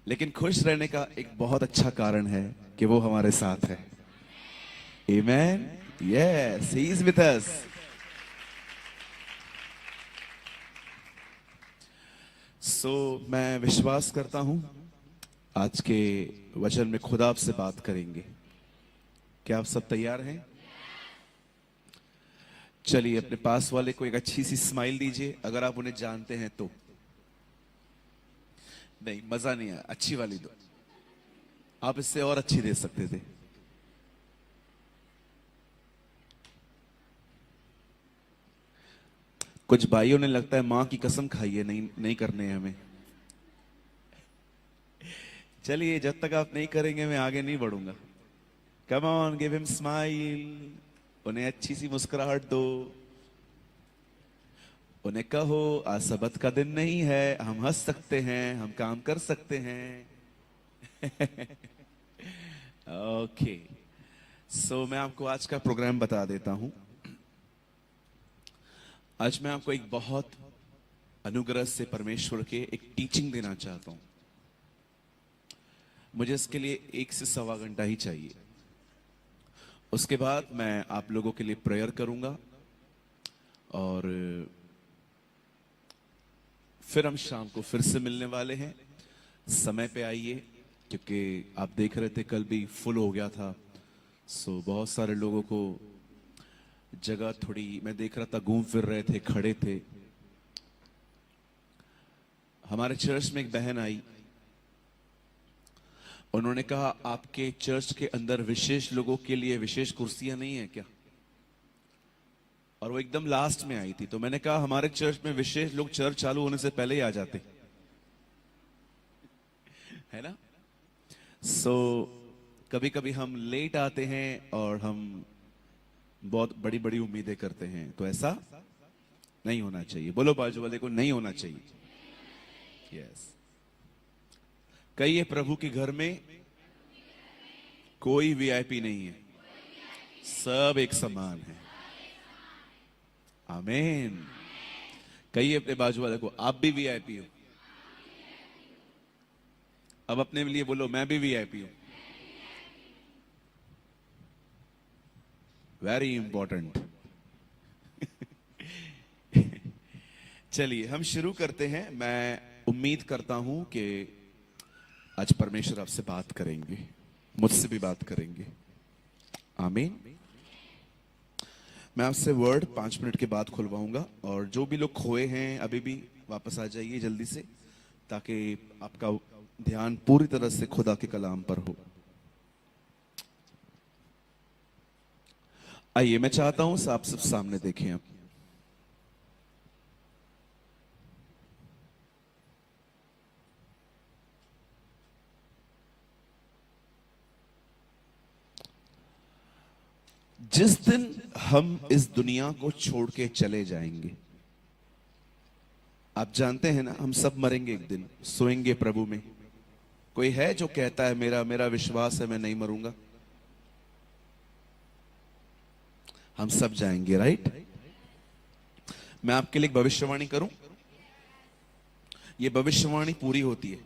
लेकिन खुश रहने का एक बहुत अच्छा कारण है कि वो हमारे साथ है। Amen. Yes, he is with us. मैं विश्वास करता हूं आज के वचन में खुदा आपसे बात करेंगे। क्या आप सब तैयार हैं? चलिए अपने पास वाले को एक अच्छी सी स्माइल दीजिए, अगर आप उन्हें जानते हैं तो। नहीं, मजा नहीं आया, अच्छी वाली दो। आप इससे और अच्छी दे सकते थे। कुछ भाइयों ने लगता है मां की कसम खाई है, नहीं नहीं करने हैं हमें। चलिए, जब तक आप नहीं करेंगे मैं आगे नहीं बढ़ूंगा। Come on, give him smile. उन्हें अच्छी सी मुस्कुराहट दो। उन्हें कहो आज सबत का दिन नहीं है, हम हंस सकते हैं, हम काम कर सकते हैं। ओके, मैं आपको आज का प्रोग्राम बता देता हूं। आज मैं आपको एक बहुत अनुग्रह से परमेश्वर के एक टीचिंग देना चाहता हूं। मुझे इसके लिए 1 से सवा घंटा ही चाहिए। उसके बाद मैं आप लोगों के लिए प्रेयर करूंगा और फिर हम शाम को फिर से मिलने वाले हैं। समय पे आइए, क्योंकि आप देख रहे थे कल भी फुल हो गया था। बहुत सारे लोगों को जगह थोड़ी, मैं देख रहा था, घूम फिर रहे थे, खड़े थे। हमारे चर्च में एक बहन आई, उन्होंने कहा आपके चर्च के अंदर विशेष लोगों के लिए विशेष कुर्सियां नहीं है क्या? और वो एकदम लास्ट में आई थी। तो मैंने कहा हमारे चर्च में विशेष लोग चर्च चालू होने से पहले ही आ जाते है ना। कभी कभी हम लेट आते हैं और हम बहुत बड़ी बड़ी उम्मीदें करते हैं, तो ऐसा नहीं होना चाहिए। बोलो बाजू वाले को, नहीं होना चाहिए। यस। कहिए प्रभु के घर में कोई वीआईपी नहीं है, सब एक समान है। आमीन। कहिए अपने बाजू वाले को, आप भी वीआईपी हो। अब अपने लिए बोलो, मैं भी वीआईपी हूं। Very important. चलिए हम शुरू करते हैं। मैं उम्मीद करता हूं कि आज परमेश्वर आपसे बात करेंगे, मुझसे भी बात करेंगे। आमीन। मैं आपसे वर्ड 5 मिनट के बाद खुलवाऊंगा, और जो भी लोग खोए हैं अभी भी वापस आ जाइए जल्दी से, ताकि आपका ध्यान पूरी तरह से खुदा के कलाम पर हो। आइए, मैं चाहता हूं आप सब सामने देखें। आप जिस दिन हम इस दुनिया को छोड़ के चले जाएंगे, आप जानते हैं ना, हम सब मरेंगे एक दिन, सोएंगे प्रभु में। कोई है जो कहता है मेरा मेरा विश्वास है मैं नहीं मरूंगा? हम सब जाएंगे, राइट? मैं आपके लिए एक भविष्यवाणी करूं। ये भविष्यवाणी पूरी होती है,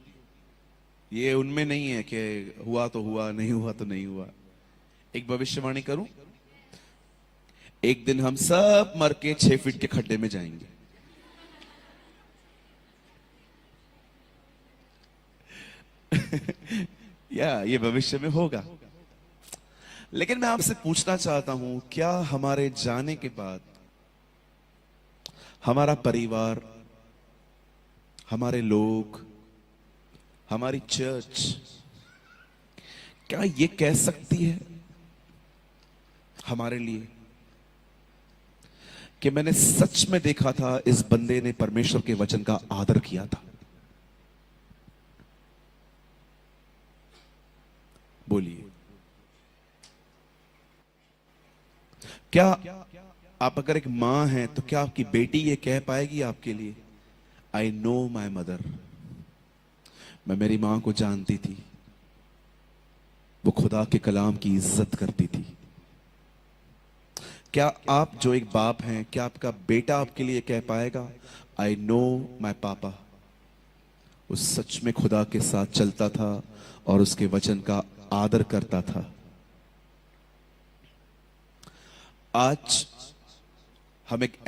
ये उनमें नहीं है कि हुआ तो हुआ, नहीं हुआ तो नहीं हुआ। एक भविष्यवाणी करूं, एक दिन हम सब मर के 6 फीट के खड्डे में जाएंगे। या ये भविष्य में होगा। लेकिन मैं आपसे पूछना चाहता हूं, क्या हमारे जाने के बाद हमारा परिवार, हमारे लोग, हमारी चर्च, क्या ये कह सकती है हमारे लिए कि मैंने सच में देखा था इस बंदे ने परमेश्वर के वचन का आदर किया था? बोलिए, क्या आप अगर एक मां हैं तो क्या आपकी बेटी ये कह पाएगी आपके लिए, आई नो माई मदर, मैं मेरी मां को जानती थी, वो खुदा के कलाम की इज्जत करती थी? क्या आप जो एक बाप हैं, क्या आपका बेटा आपके लिए कह पाएगा, आई नो माई पापा, उस सच में खुदा के साथ चलता था और उसके वचन का आदर करता था। आज हम एक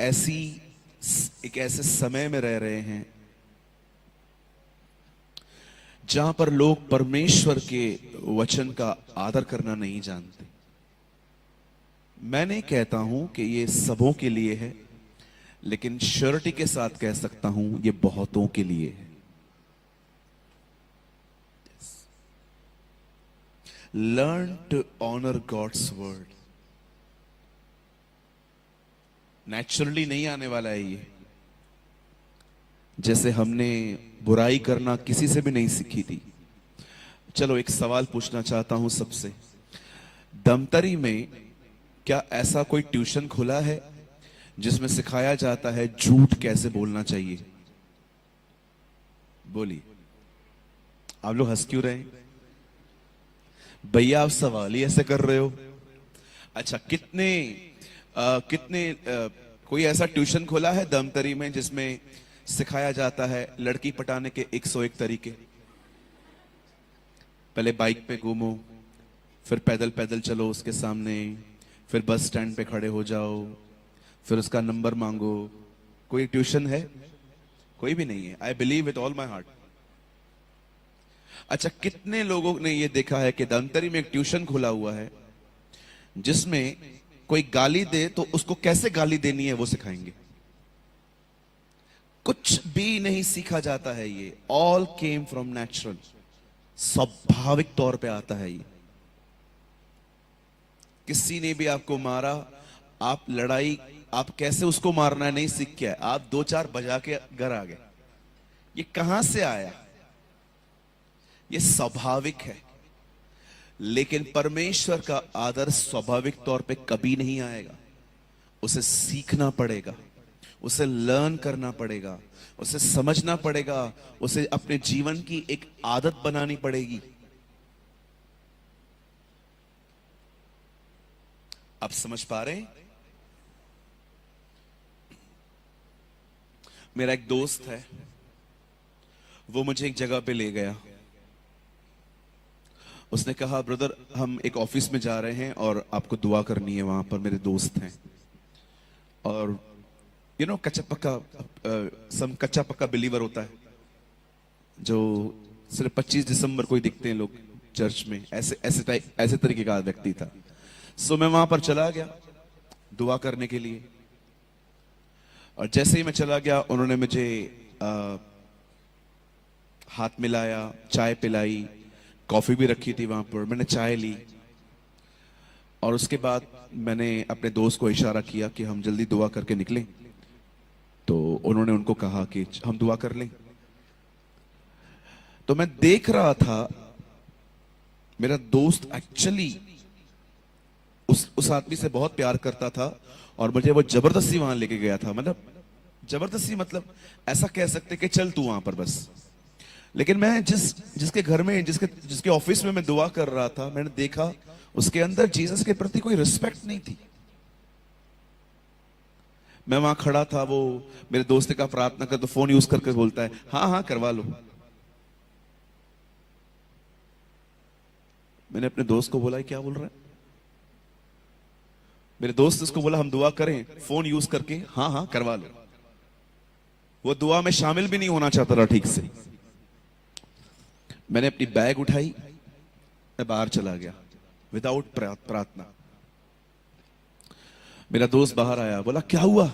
ऐसे समय में रह रहे हैं जहां पर लोग परमेश्वर के वचन का आदर करना नहीं जानते। मैं नहीं कहता हूं कि ये सबों के लिए है, लेकिन श्योरिटी के साथ कह सकता हूं ये बहुतों के लिए है। Learn to honour God's word. Naturally नहीं आने वाला है ये। जैसे हमने बुराई करना किसी से भी नहीं सीखी थी। चलो एक सवाल पूछना चाहता हूं सबसे, दमतरी में क्या ऐसा कोई ट्यूशन खुला है जिसमें सिखाया जाता है झूठ कैसे बोलना चाहिए? बोलिए। आप लोग हंस क्यों रहे हैं भैया? आप सवाल ही ऐसे कर रहे हो। अच्छा, कितने कोई ऐसा ट्यूशन खोला है दमतरी में जिसमें सिखाया जाता है लड़की पटाने के 101 तरीके? पहले बाइक पे घूमो, फिर पैदल पैदल चलो उसके सामने, फिर बस स्टैंड पे खड़े हो जाओ, फिर उसका नंबर मांगो। कोई ट्यूशन है? कोई भी नहीं है। I believe with all my heart. अच्छा, कितने लोगों ने यह देखा है कि दमतरी में एक ट्यूशन खुला हुआ है जिसमें कोई गाली दे तो उसको कैसे गाली देनी है वो सिखाएंगे? कुछ भी नहीं सीखा जाता है ये। All came from natural. स्वाभाविक तौर पे आता है ये। किसी ने भी आपको मारा, आप लड़ाई, आप कैसे उसको मारना है नहीं सीख के आए, आप दो चार बजा के घर आ गए। ये कहां से आया? ये स्वाभाविक है। लेकिन परमेश्वर का आदर स्वाभाविक तौर पे कभी नहीं आएगा। उसे सीखना पड़ेगा, उसे लर्न करना पड़ेगा, उसे समझना पड़ेगा, उसे अपने जीवन की एक आदत बनानी पड़ेगी। आप समझ पा रहे हैं? मेरा एक दोस्त है, वो मुझे एक जगह पे ले गया। उसने कहा, ब्रदर हम एक ऑफिस में जा रहे हैं और आपको दुआ करनी है, वहां पर मेरे दोस्त हैं। और कच्चा पक्का बिलीवर होता है जो सिर्फ 25 दिसंबर को ही दिखते हैं लोग चर्च में, ऐसे तरीके का व्यक्ति था। सो मैं वहां पर चला गया दुआ करने के लिए, और जैसे ही मैं चला गया उन्होंने मुझे हाथ मिलाया, चाय पिलाई, कॉफी भी रखी थी वहां पर। मैंने चाय ली और उसके बाद मैंने अपने दोस्त को इशारा किया कि हम जल्दी दुआ करके निकलें। तो उन्होंने उनको कहा कि हम दुआ कर लें। तो मैं देख रहा था मेरा दोस्त एक्चुअली उस आदमी से बहुत प्यार करता था और मुझे वो जबरदस्ती वहां लेके गया था। मतलब जबरदस्ती, मतलब ऐसा कह सकते कि चल तू वहां पर बस। लेकिन मैं जिसके घर में, जिसके ऑफिस में मैं दुआ कर रहा था, मैंने देखा उसके अंदर जीसस के प्रति कोई रिस्पेक्ट नहीं थी। मैं वहां खड़ा था, वो मेरे दोस्त का प्रार्थना कर, तो फोन यूज करके बोलता है हाँ हाँ करवा लो। मैंने अपने दोस्त को बोला क्या बोल रहा है? मेरे दोस्त उसको बोला हम दुआ करें, फोन यूज करके हाँ हाँ करवा लो। वो दुआ में शामिल भी नहीं होना चाहता था ठीक से। मैंने अपनी बैग उठाई, मैं बाहर चला गया विदाउट प्रार्थना। मेरा दोस्त बाहर आया, बोला क्या हुआ?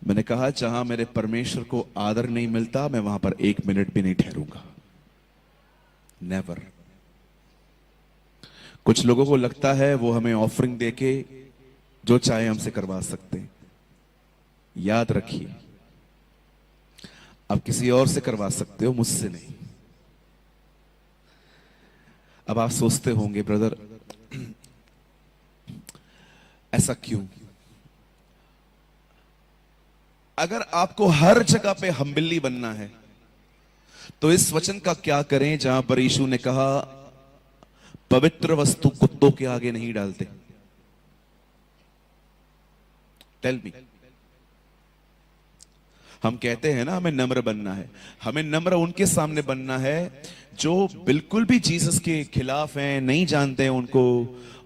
मैंने कहा जहां मेरे परमेश्वर को आदर नहीं मिलता मैं वहां पर 1 मिनट भी नहीं ठहरूंगा। नेवर। कुछ लोगों को लगता है वो हमें ऑफरिंग देके जो चाहे हमसे करवा सकते हैं। याद रखिए, आप किसी और से करवा सकते हो, मुझसे नहीं। अब आप सोचते होंगे ब्रदर ऐसा क्यों? अगर आपको हर जगह पे हम्बिली बनना है तो इस वचन का क्या करें जहां पर यीशु ने कहा पवित्र वस्तु कुत्तों के आगे नहीं डालते? Tell me. हम कहते हैं ना हमें नम्र बनना है, हमें नम्र उनके सामने बनना है जो बिल्कुल भी जीसस के खिलाफ हैं, नहीं जानते हैं उनको,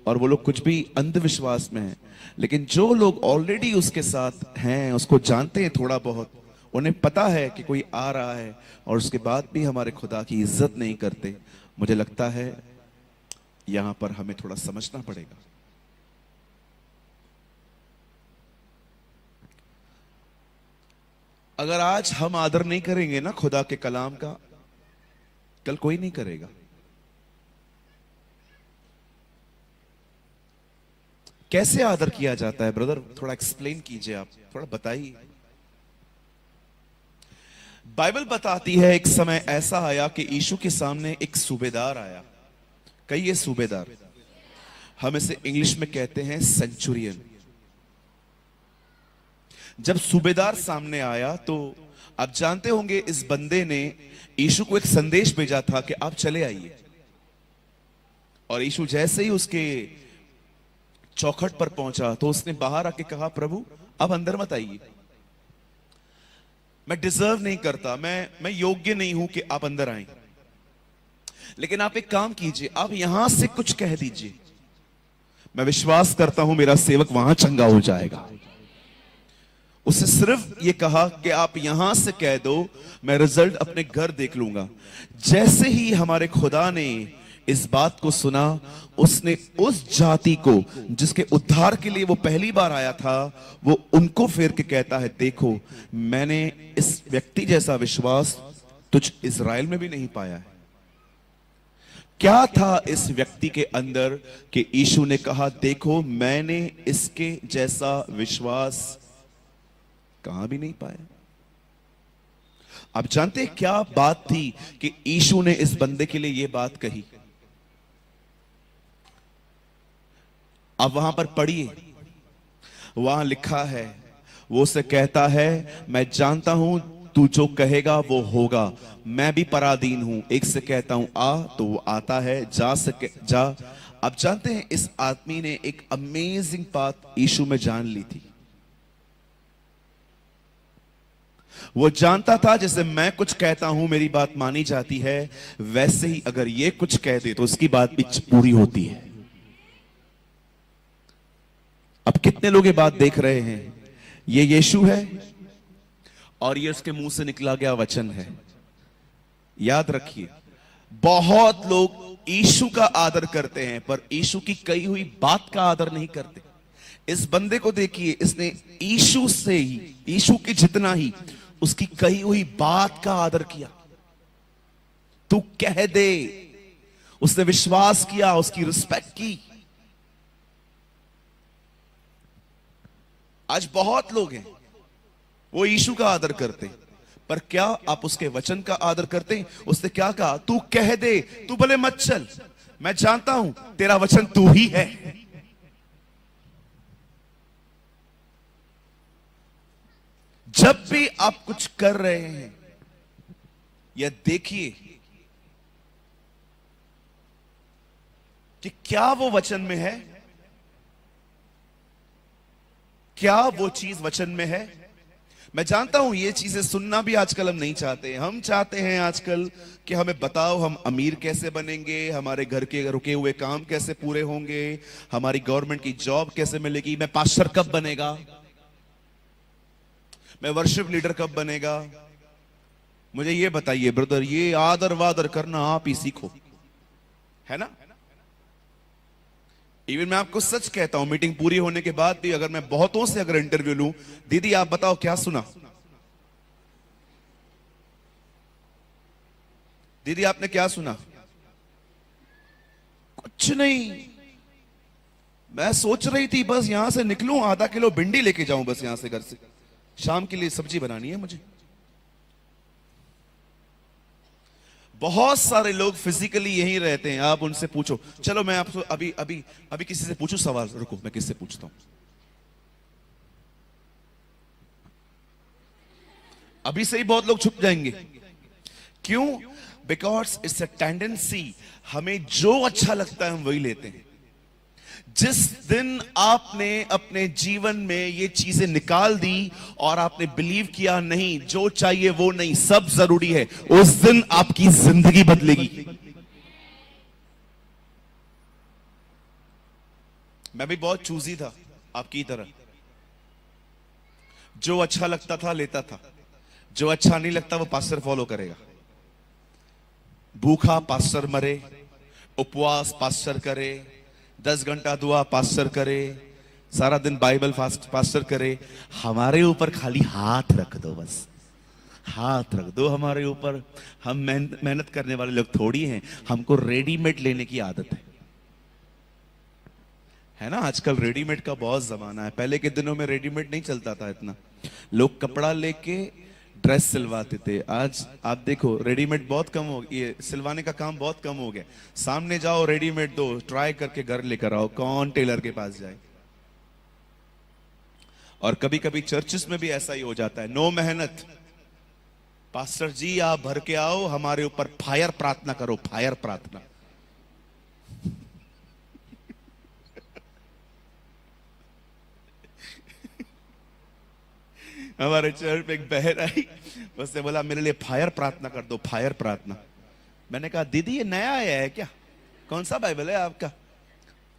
और वो लोग कुछ भी अंधविश्वास में हैं। लेकिन जो लोग ऑलरेडी उसके साथ हैं, उसको जानते हैं थोड़ा बहुत, उन्हें पता है कि कोई आ रहा है, और उसके बाद भी हमारे खुदा की इज्जत नहीं करते, मुझे लगता है यहां पर हमें थोड़ा समझना पड़ेगा। अगर आज हम आदर नहीं करेंगे ना खुदा के कलाम का, कल कोई नहीं करेगा। कैसे आदर किया जाता है ब्रदर, थोड़ा एक्सप्लेन कीजिए, आप थोड़ा बताइए। बाइबल बताती है एक समय ऐसा आया कि यीशु के सामने एक सूबेदार आया। कहिए सूबेदार, हम इसे इंग्लिश में कहते हैं सेंचुरियन। जब सूबेदार सामने आया तो आप जानते होंगे इस बंदे ने यीशु को एक संदेश भेजा था कि आप चले आइए, और यीशु जैसे ही उसके चौखट पर पहुंचा तो उसने बाहर आके कहा, प्रभु अब अंदर मत आइए, मैं डिजर्व नहीं करता, मैं योग्य नहीं हूं कि आप अंदर आए, लेकिन आप एक काम कीजिए, आप यहां से कुछ कह दीजिए, मैं विश्वास करता हूं मेरा सेवक वहां चंगा हो जाएगा। उसे सिर्फ ये कहा कि आप यहां से कह दो, मैं रिजल्ट अपने घर देख लूंगा। जैसे ही हमारे खुदा ने इस बात को सुना, उसने उस जाति को जिसके उद्धार के लिए वो पहली बार आया था, वो उनको फेर के कहता है, देखो मैंने इस व्यक्ति जैसा विश्वास तुझ इज़राइल में भी नहीं पाया है। क्या था इस व्यक्ति के अंदर कि यीशु ने कहा, देखो मैंने इसके जैसा विश्वास कहां भी नहीं पाया। आप जानते हैं क्या बात थी कि यीशु ने इस बंदे के लिए यह बात कही? अब वहां पर पढ़िए, वहां लिखा है, वो उसे कहता है, मैं जानता हूं तू जो कहेगा वो होगा, मैं भी पराधीन हूं, एक से कहता हूं आ तो वो आता है, जा सके जा। आप जानते हैं इस आदमी ने एक अमेजिंग बात यीशु में जान ली थी। वो जानता था जैसे मैं कुछ कहता हूं मेरी बात मानी जाती है, वैसे ही अगर ये कुछ कह दे तो उसकी बात भी पूरी होती है। अब कितने लोग ये बात देख रहे हैं? ये यीशु है और ये उसके मुंह से निकला गया वचन है। याद रखिए, बहुत लोग यीशु का आदर करते हैं पर यीशु की कही हुई बात का आदर नहीं करते। इस बंदे को देखिए, इसने यीशु से ही, यीशु के जितना ही उसकी कही हुई बात का आदर किया। तू कह दे, उसने विश्वास किया, उसकी रिस्पेक्ट की। आज बहुत लोग हैं वो यीशु का आदर करते हैं, पर क्या आप उसके वचन का आदर करते हैं? उसने क्या कहा? तू कह दे, तू भले मत चल, मैं जानता हूं तेरा वचन तू ही है। जब भी आप कुछ कर रहे हैं, यह देखिए कि क्या वो वचन में है, क्या वो चीज वचन में है। मैं जानता हूं ये चीजें सुनना भी आजकल हम नहीं चाहते। हम चाहते हैं आजकल कि हमें बताओ हम अमीर कैसे बनेंगे, हमारे घर के रुके हुए काम कैसे पूरे होंगे, हमारी गवर्नमेंट की जॉब कैसे मिलेगी, मैं पास्टर कब बनेगा, मैं वर्शिप लीडर कब बनेगा। मुझे ये बताइए ब्रदर, ये आदर वादर करना आप ही सीखो, है ना। इवन मैं आपको सच कहता हूं, मीटिंग पूरी होने के बाद भी अगर मैं बहुतों से अगर इंटरव्यू लूं, दीदी आप बताओ क्या सुना, दीदी आपने क्या सुना? कुछ नहीं, मैं सोच रही थी बस यहां से निकलूं, आधा किलो भिंडी लेके जाऊं बस यहां से, घर से शाम के लिए सब्जी बनानी है मुझे। बहुत सारे लोग फिजिकली यहीं रहते हैं, आप उनसे पूछो। चलो मैं आपको अभी अभी अभी किसी से पूछूं सवाल, रुको मैं किससे पूछता हूं, अभी से ही बहुत लोग छुप जाएंगे। क्यों? बिकॉज इट्स अ टेंडेंसी, हमें जो अच्छा लगता है हम वही लेते हैं। जिस दिन आपने अपने जीवन में ये चीजें निकाल दी और आपने बिलीव किया नहीं, जो चाहिए वो नहीं, सब जरूरी है, उस दिन आपकी जिंदगी बदलेगी। मैं भी बहुत चूजी था आपकी तरह, जो अच्छा लगता था लेता था, जो अच्छा नहीं लगता वो पास्टर फॉलो करेगा। भूखा पास्टर मरे, उपवास पास्टर करे, 10 घंटा दुआ पास्टर करे, सारा दिन बाइबल फास्ट पास्टर करे। हमारे ऊपर खाली हाथ रख दो, बस हाथ रख दो हमारे ऊपर। हम मेहनत करने वाले लोग थोड़ी हैं, हमको रेडीमेड लेने की आदत है ना। आजकल रेडीमेड का बहुत जमाना है, पहले के दिनों में रेडीमेड नहीं चलता था इतना, लोग कपड़ा लेके ड्रेस सिलवाते थे। आज आप देखो रेडीमेड बहुत कम हो, ये सिलवाने का काम बहुत कम हो गया। सामने जाओ रेडीमेड दो, ट्राई करके घर लेकर आओ, कौन टेलर के पास जाए। और कभी कभी चर्चिस में भी ऐसा ही हो जाता है, नो मेहनत, पास्टर जी आप भर के आओ, हमारे ऊपर फायर प्रार्थना करो, फायर प्रार्थना। हमारे चर्च पे एक बहन आई, उसने बोला मेरे लिए फायर प्रार्थना कर दो, फायर प्रार्थना। मैंने कहा दीदी ये नया आया है क्या, कौन सा बाइबल है आपका?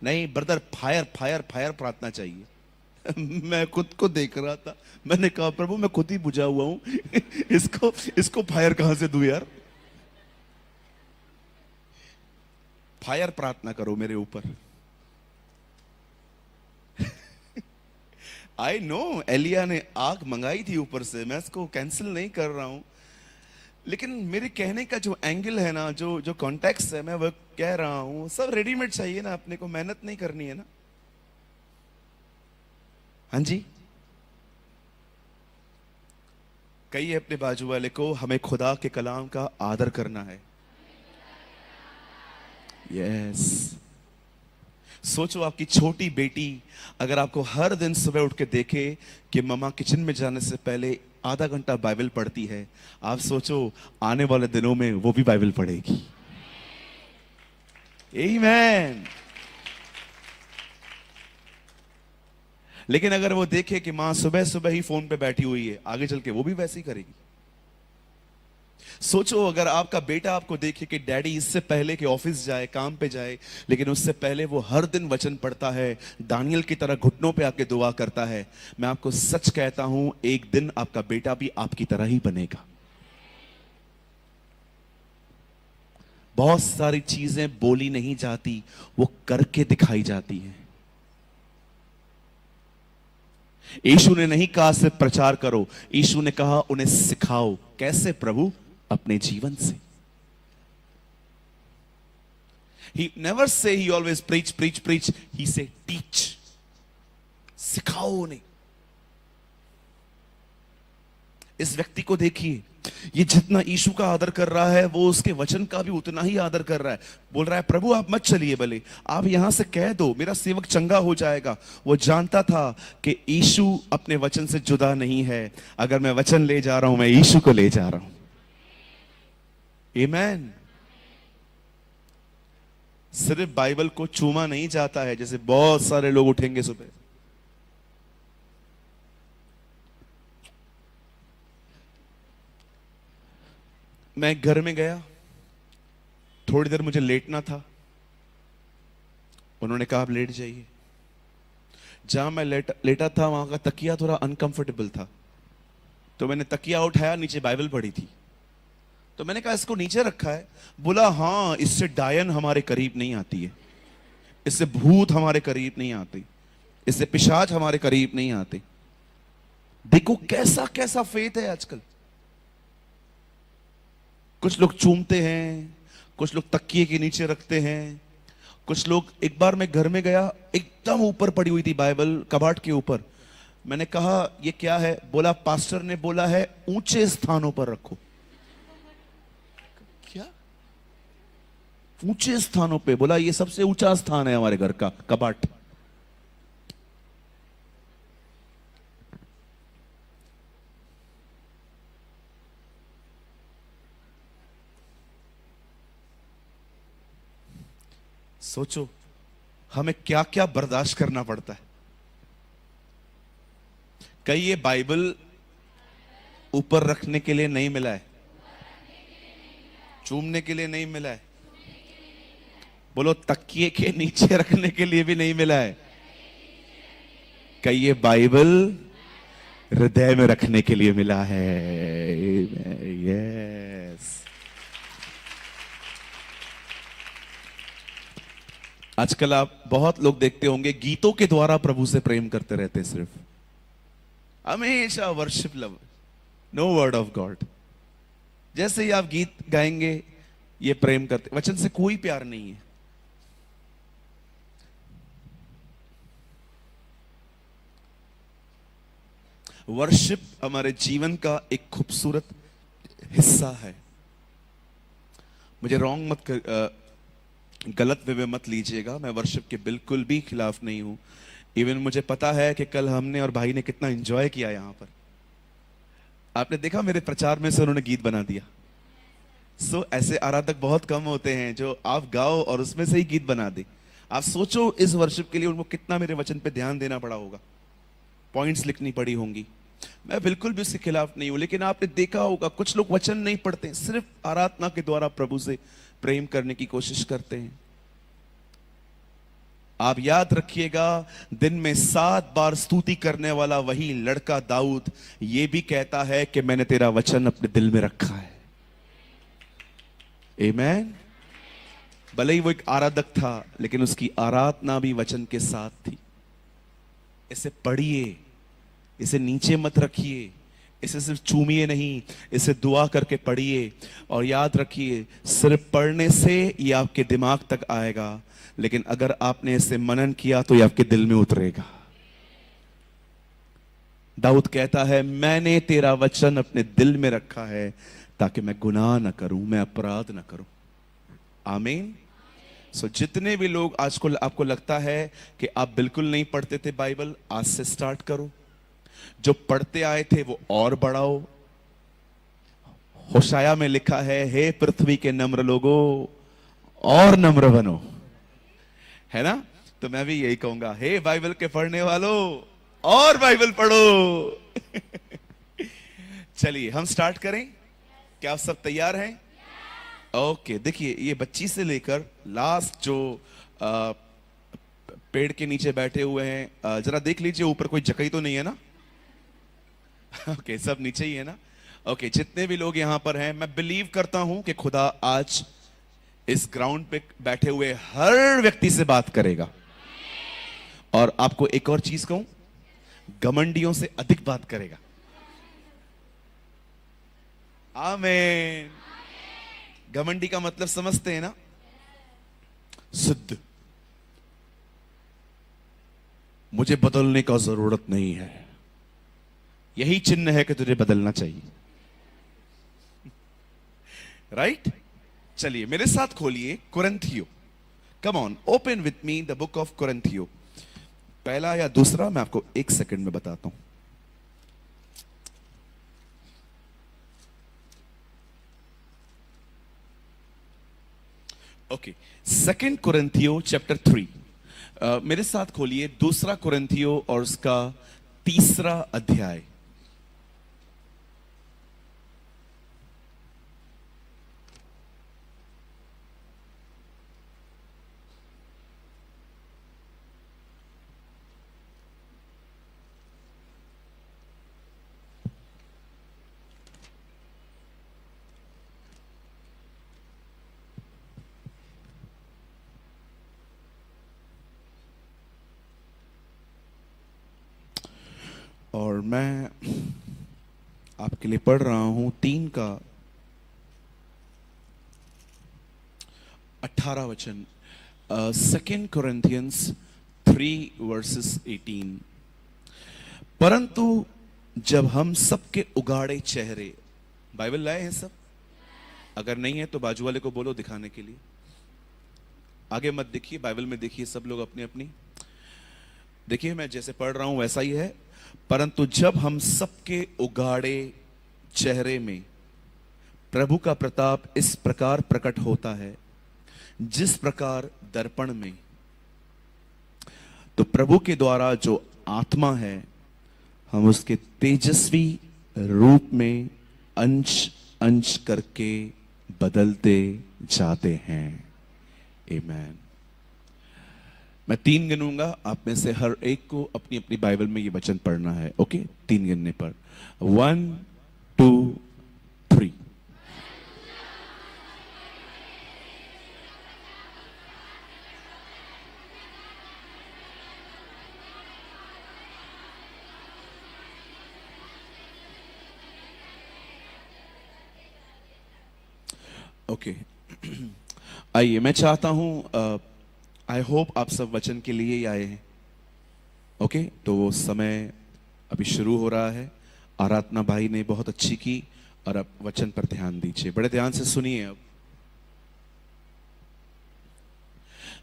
नहीं ब्रदर, फायर फायर फायर प्रार्थना चाहिए। मैं खुद को देख रहा था, मैंने कहा प्रभु मैं खुद ही बुझा हुआ हूं, इसको इसको फायर कहां से दूं यार। फायर प्रार्थना करो मेरे ऊपर। आई नो एलिया ने आग मंगाई थी ऊपर से, मैं इसको कैंसिल नहीं कर रहा हूं, लेकिन मेरे कहने का जो एंगल है ना, जो जो कॉन्टेक्स्ट है, मैं वो कह रहा हूं, सब रेडीमेड चाहिए ना, अपने को मेहनत नहीं करनी है ना। हाँ जी, कहिए अपने बाजू वाले को, हमें खुदा के कलाम का आदर करना है। यस। सोचो आपकी छोटी बेटी अगर आपको हर दिन सुबह उठ के देखे कि मम्मा किचन में जाने से पहले आधा घंटा बाइबल पढ़ती है, आप सोचो आने वाले दिनों में वो भी बाइबल पढ़ेगी। आमीन। लेकिन अगर वो देखे कि मां सुबह सुबह ही फोन पे बैठी हुई है, आगे चल के वो भी वैसे ही करेगी। सोचो अगर आपका बेटा आपको देखे कि डैडी इससे पहले कि ऑफिस जाए, काम पे जाए, लेकिन उससे पहले वो हर दिन वचन पढ़ता है, दानियल की तरह घुटनों पे आके दुआ करता है, मैं आपको सच कहता हूं एक दिन आपका बेटा भी आपकी तरह ही बनेगा। बहुत सारी चीजें बोली नहीं जाती, वो करके दिखाई जाती हैं। यीशु ने नहीं कहा सिर्फ प्रचार करो, यीशु ने कहा उन्हें सिखाओ। कैसे प्रभु? अपने जीवन से। He never say he always preach preach preach, he say teach, सिखाओ उन्हें। इस व्यक्ति को देखिए, ये जितना यीशु का आदर कर रहा है, वो उसके वचन का भी उतना ही आदर कर रहा है। बोल रहा है प्रभु आप मत चलिए, भले आप यहां से कह दो, मेरा सेवक चंगा हो जाएगा। वो जानता था कि यीशु अपने वचन से जुदा नहीं है। अगर मैं वचन ले जा रहा हूं, मैं यीशु को ले जा रहा हूं। आमीन। सिर्फ बाइबल को चूमा नहीं जाता है, जैसे बहुत सारे लोग उठेंगे सुबह, मैं घर में गया, थोड़ी देर मुझे लेटना था, उन्होंने कहा आप लेट जाइए। जहां मैं लेटा था वहां का तकिया थोड़ा अनकंफर्टेबल था, तो मैंने तकिया उठाया, नीचे बाइबल पड़ी थी, तो मैंने कहा इसको नीचे रखा है। बोला हाँ, इससे डायन हमारे करीब नहीं आती है, इससे भूत हमारे करीब नहीं आते, इससे पिशाच हमारे करीब नहीं आते। देखो कैसा कैसा फेथ है आजकल। कुछ लोग चूमते हैं, कुछ लोग तकिए के नीचे रखते हैं, कुछ लोग, एक बार मैं घर में गया, एकदम ऊपर पड़ी हुई थी बाइबल कबाट के ऊपर। मैंने कहा ये क्या है? बोला पास्टर ने बोला है ऊंचे स्थानों पर रखो। क्या ऊंचे स्थानों पे? बोला ये सबसे ऊंचा स्थान है हमारे घर का, कबाट। सोचो हमें क्या क्या बर्दाश्त करना पड़ता है। कहीं ये बाइबल ऊपर रखने के लिए नहीं मिला है, चूमने के लिए नहीं मिला है, बोलो तकिए के नीचे रखने के लिए भी नहीं मिला है। कहीं ये बाइबल हृदय में रखने के लिए मिला है। यस। आजकल आप बहुत लोग देखते होंगे गीतों के द्वारा प्रभु से प्रेम करते रहते हैं, सिर्फ हमेशा worship love, no word of God. जैसे ही आप गीत गाएंगे ये प्रेम करते, वचन से कोई प्यार नहीं है। वर्शिप हमारे जीवन का एक खूबसूरत हिस्सा है। मुझे रॉन्ग मत कर, गलत वे में मत लीजिएगा, मैं वर्शिप के बिल्कुल भी खिलाफ नहीं हूं। इवन मुझे पता है कि कल हमने और भाई ने कितना एंजॉय किया यहां पर। आपने देखा मेरे प्रचार में से उन्होंने गीत बना दिया। ऐसे आराधक बहुत कम होते हैं जो आप गाओ और उसमें से ही गीत बना दे। आप सोचो इस वर्शिप के लिए उनको कितना मेरे वचन पे ध्यान देना पड़ा होगा, पॉइंट्स लिखनी पड़ी होंगी। मैं बिल्कुल भी उसके खिलाफ नहीं हूं, लेकिन आपने देखा होगा कुछ लोग वचन नहीं पढ़ते, सिर्फ आराधना के द्वारा प्रभु से प्रेम करने की कोशिश करते हैं। आप याद रखिएगा, दिन में 7 बार स्तुति करने वाला वही लड़का दाऊद ये भी कहता है कि मैंने तेरा वचन अपने दिल में रखा है। आमीन। भले ही वो एक आराधक था, लेकिन उसकी आराधना भी वचन के साथ थी। इसे पढ़िए, इसे नीचे मत रखिए, इसे सिर्फ चूमिए नहीं, इसे दुआ करके पढ़िए। और याद रखिए, सिर्फ पढ़ने से ये आपके दिमाग तक आएगा, लेकिन अगर आपने इसे मनन किया तो ये आपके दिल में उतरेगा। दाऊद कहता है, मैंने तेरा वचन अपने दिल में रखा है ताकि मैं गुनाह ना करूं, मैं अपराध ना करूं। आमीन। जितने भी लोग आज को आपको लगता है कि आप बिल्कुल नहीं पढ़ते थे बाइबल, आज से स्टार्ट करो। जो पढ़ते आए थे वो और बढ़ाओ। होशाया में लिखा है, हे पृथ्वी के नम्र लोगों और नम्र बनो, है ना? तो मैं भी यही कहूंगा, हे बाइबल के पढ़ने वालों और बाइबल पढ़ो। चलिए हम स्टार्ट करें। क्या आप सब तैयार हैं? ओके, देखिए ये बच्ची से लेकर लास्ट जो पेड़ के नीचे बैठे हुए हैं, जरा देख लीजिए ऊपर कोई जकई तो नहीं है ना? ओके, सब नीचे ही है ना? ओके, जितने भी लोग यहां पर हैं, मैं बिलीव करता हूं कि खुदा आज इस ग्राउंड पे बैठे हुए हर व्यक्ति से बात करेगा। और आपको एक और चीज कहूं, घमंडियों से अधिक बात करेगा। आमीन। घमंडी का मतलब समझते हैं ना? सिद्ध, मुझे बदलने का जरूरत नहीं है, यही चिन्ह है कि तुझे बदलना चाहिए। राइट? चलिए मेरे साथ खोलिए कुरिन्थियो। Come on, open with me the book of कुरिन्थियो। पहला या दूसरा मैं आपको 1 सेकंड में बताता हूं। ओके, 2 कुरिन्थियो चैप्टर 3। मेरे साथ खोलिए 2 कुरिन्थियो और उसका 3 अध्याय। और मैं आपके लिए पढ़ रहा हूं 3 का 18 वचन। 2 Corinthians 3 verses 18। परंतु जब हम सबके उगाड़े चेहरे, बाइबल लाए हैं सब? अगर नहीं है तो बाजू वाले को बोलो दिखाने के लिए। आगे मत देखिए, बाइबल में देखिए सब लोग अपनी अपनी। देखिए मैं जैसे पढ़ रहा हूं वैसा ही है। परंतु जब हम सबके उगाड़े चेहरे में प्रभु का प्रताप इस प्रकार प्रकट होता है, जिस प्रकार दर्पण में तो प्रभु के द्वारा जो आत्मा है, हम उसके तेजस्वी रूप में अंश अंश करके बदलते जाते हैं। आमीन। मैं 3 गिनूंगा, आप में से हर एक को अपनी अपनी बाइबल में ये वचन पढ़ना है। ओके, 3 गिनने पर 1 2 3। ओके, आइए, मैं चाहता हूं, आई होप आप सब वचन के लिए ही आए हैं। ओके, तो वो समय अभी शुरू हो रहा है। आराधना भाई ने बहुत अच्छी की, और अब वचन पर ध्यान दीजिए, बड़े ध्यान से सुनिए। अब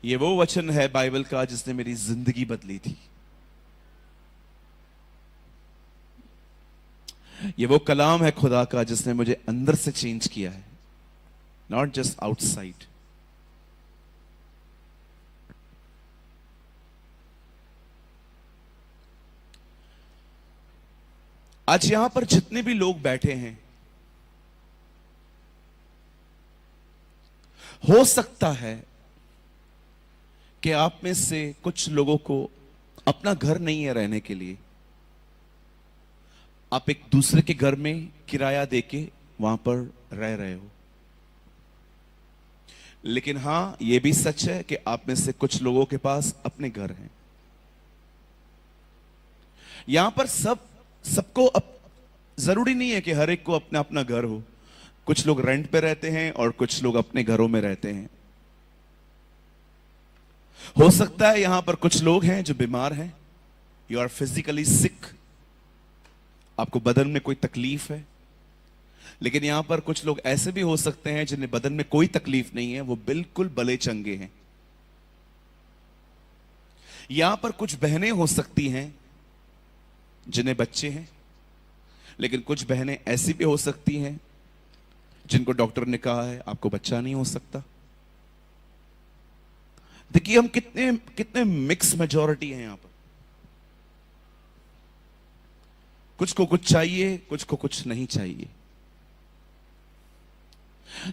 ये वो वचन है बाइबल का जिसने मेरी जिंदगी बदली थी। ये वो कलाम है खुदा का जिसने मुझे अंदर से चेंज किया है, नॉट जस्ट आउटसाइड। आज यहां पर जितने भी लोग बैठे हैं, हो सकता है कि आप में से कुछ लोगों को अपना घर नहीं है रहने के लिए, आप एक दूसरे के घर में किराया देके वहां पर रह रहे हो। लेकिन हां, यह भी सच है कि आप में से कुछ लोगों के पास अपने घर हैं। यहां पर सबको जरूरी नहीं है कि हर एक को अपना अपना घर हो। कुछ लोग रेंट पे रहते हैं और कुछ लोग अपने घरों में रहते हैं। हो सकता है यहां पर कुछ लोग हैं जो बीमार हैं, यू आर फिजिकली सिक, आपको बदन में कोई तकलीफ है। लेकिन यहां पर कुछ लोग ऐसे भी हो सकते हैं जिन्हें बदन में कोई तकलीफ नहीं है, वो बिल्कुल भले चंगे हैं। यहां पर कुछ बहनें हो सकती हैं जिन्हें बच्चे हैं, लेकिन कुछ बहनें ऐसी भी हो सकती हैं जिनको डॉक्टर ने कहा है आपको बच्चा नहीं हो सकता। देखिए, हम कितने कितने मिक्स मेजॉरिटी हैं यहां पर। कुछ को कुछ चाहिए, कुछ को कुछ नहीं चाहिए।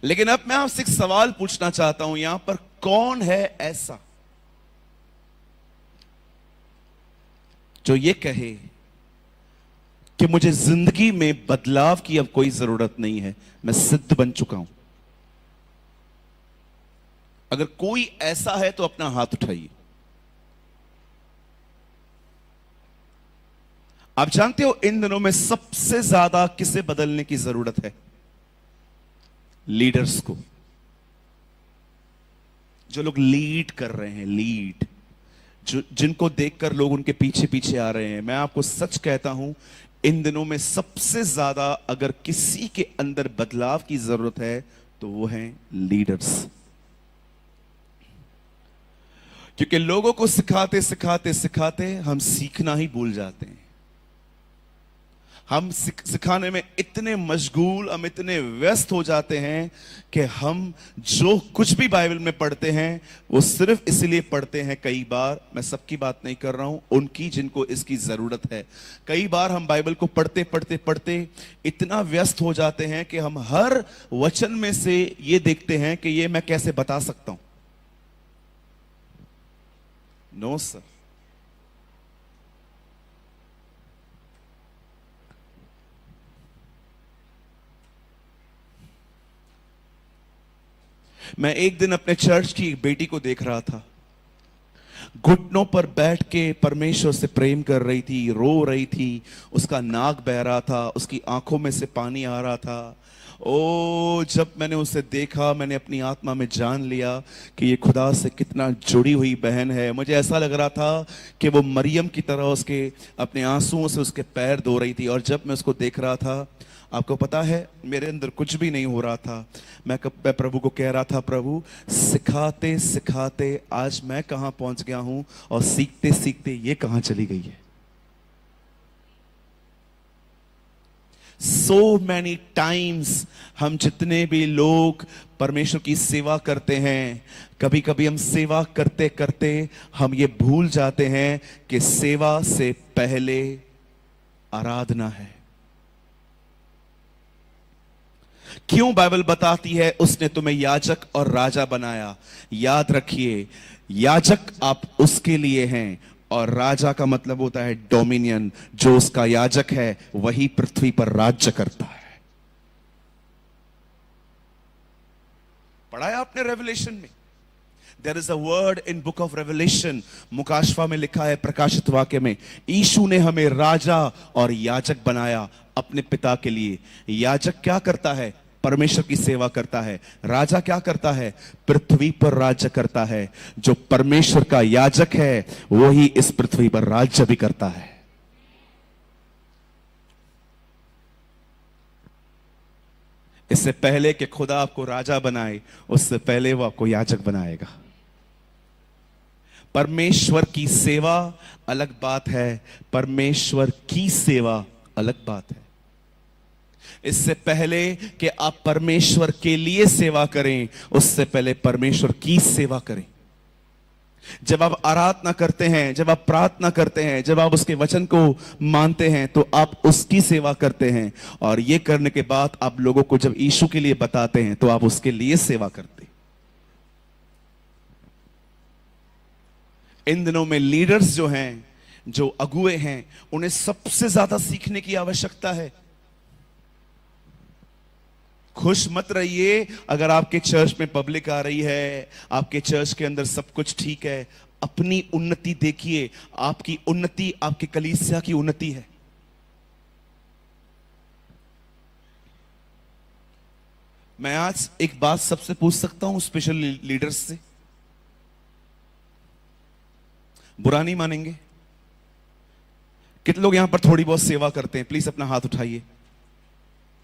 लेकिन अब मैं आपसे एक सवाल पूछना चाहता हूं, यहां पर कौन है ऐसा जो ये कहे कि मुझे जिंदगी में बदलाव की अब कोई जरूरत नहीं है, मैं सिद्ध बन चुका हूं? अगर कोई ऐसा है तो अपना हाथ उठाइए। आप जानते हो इन दिनों में सबसे ज्यादा किसे बदलने की जरूरत है? लीडर्स को। जो लोग लीड कर रहे हैं, लीड, जिनको देखकर लोग उनके पीछे पीछे आ रहे हैं। मैं आपको सच कहता हूं, इन दिनों में सबसे ज्यादा अगर किसी के अंदर बदलाव की जरूरत है तो वो हैं लीडर्स। क्योंकि लोगों को सिखाते सिखाते सिखाते हम सीखना ही भूल जाते हैं। हम सिखाने में इतने मशगूल, हम इतने व्यस्त हो जाते हैं कि हम जो कुछ भी बाइबल में पढ़ते हैं वो सिर्फ इसलिए पढ़ते हैं। कई बार, मैं सबकी बात नहीं कर रहा हूं, उनकी जिनको इसकी जरूरत है। कई बार हम बाइबल को पढ़ते पढ़ते पढ़ते इतना व्यस्त हो जाते हैं कि हम हर वचन में से ये देखते हैं कि ये मैं कैसे बता सकता हूं। नो सर, मैं एक दिन अपने चर्च की एक बेटी को देख रहा था, घुटनों पर बैठ के परमेश्वर से प्रेम कर रही थी, रो रही थी, उसका नाक बह रहा था, उसकी आंखों में से पानी आ रहा था। ओ, जब मैंने उसे देखा, मैंने अपनी आत्मा में जान लिया कि ये खुदा से कितना जुड़ी हुई बहन है। मुझे ऐसा लग रहा था कि वो मरियम की तरह उसके अपने आंसुओं से उसके पैर धो रही थी। और जब मैं उसको देख रहा था, आपको पता है, मेरे अंदर कुछ भी नहीं हो रहा था। मैं प्रभु को कह रहा था, प्रभु, सिखाते सिखाते आज मैं कहां पहुंच गया हूं, और सीखते सीखते ये कहां चली गई है। सो मैनी टाइम्स हम जितने भी लोग परमेश्वर की सेवा करते हैं, कभी कभी हम सेवा करते करते हम ये भूल जाते हैं कि सेवा से पहले आराधना है। क्यों बाइबल बताती है उसने तुम्हें याजक और राजा बनाया? याद रखिए, याजक आप उसके लिए हैं और राजा का मतलब होता है डोमिनियन। जो उसका याजक है वही पृथ्वी पर राज्य करता है। पढ़ा है आपने रेवलेशन में? There is a word in book of Revelation, मुकाशवा में लिखा है, प्रकाशित वाक्य में, यीशु ने हमें राजा और याजक बनाया अपने पिता के लिए। याजक क्या करता है? परमेश्वर की सेवा करता है। राजा क्या करता है? पृथ्वी पर राज्य करता है। जो परमेश्वर का याजक है वही इस पृथ्वी पर राज्य भी करता है। इससे पहले कि खुदा आपको राजा बनाए, उससे पहले वो आपको याजक बनाएगा। परमेश्वर की सेवा अलग बात है, परमेश्वर की सेवा अलग बात है। इससे पहले कि आप परमेश्वर के लिए सेवा करें, उससे पहले परमेश्वर की सेवा करें। जब आप आराधना करते हैं, जब आप प्रार्थना करते हैं, जब आप उसके वचन को मानते हैं, तो आप उसकी सेवा करते हैं। और यह करने के बाद आप लोगों को जब यीशु के लिए बताते हैं तो आप उसके लिए सेवा करते हैं। इन दिनों में लीडर्स जो हैं, जो अगुए हैं, उन्हें सबसे ज्यादा सीखने की आवश्यकता है। खुश मत रहिए अगर आपके चर्च में पब्लिक आ रही है, आपके चर्च के अंदर सब कुछ ठीक है। अपनी उन्नति देखिए। आपकी उन्नति आपकी कलीसिया की उन्नति है। मैं आज एक बात सबसे पूछ सकता हूं, स्पेशल लीडर्स से, बुरा नहीं मानेंगे? कितने लोग यहां पर थोड़ी बहुत सेवा करते हैं? प्लीज अपना हाथ उठाइए।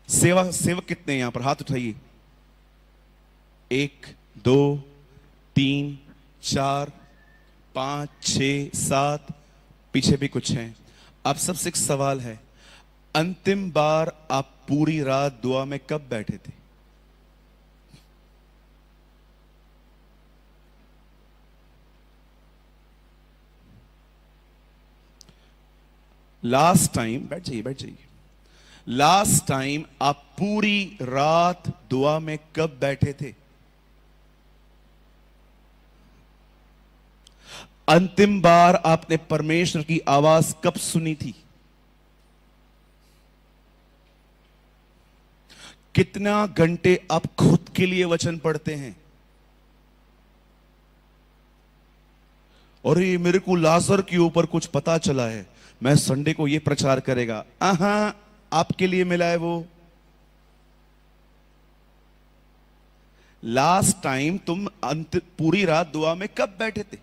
सेवक कितने हैं यहां पर? हाथ उठाइए। 1 2 3 4 5 6 7, पीछे भी कुछ हैं। आप सबसे एक सवाल है, अंतिम बार आप पूरी रात दुआ में कब बैठे थे? लास्ट टाइम, बैठ जाइए बैठ जाइए, लास्ट टाइम आप पूरी रात दुआ में कब बैठे थे? अंतिम बार आपने परमेश्वर की आवाज कब सुनी थी? कितना घंटे आप खुद के लिए वचन पढ़ते हैं? और ये मेरे को लाजर के ऊपर कुछ पता चला है, मैं संडे को ये प्रचार करेगा। आपके लिए मिला है वो। लास्ट टाइम तुम पूरी रात दुआ में कब बैठे थे?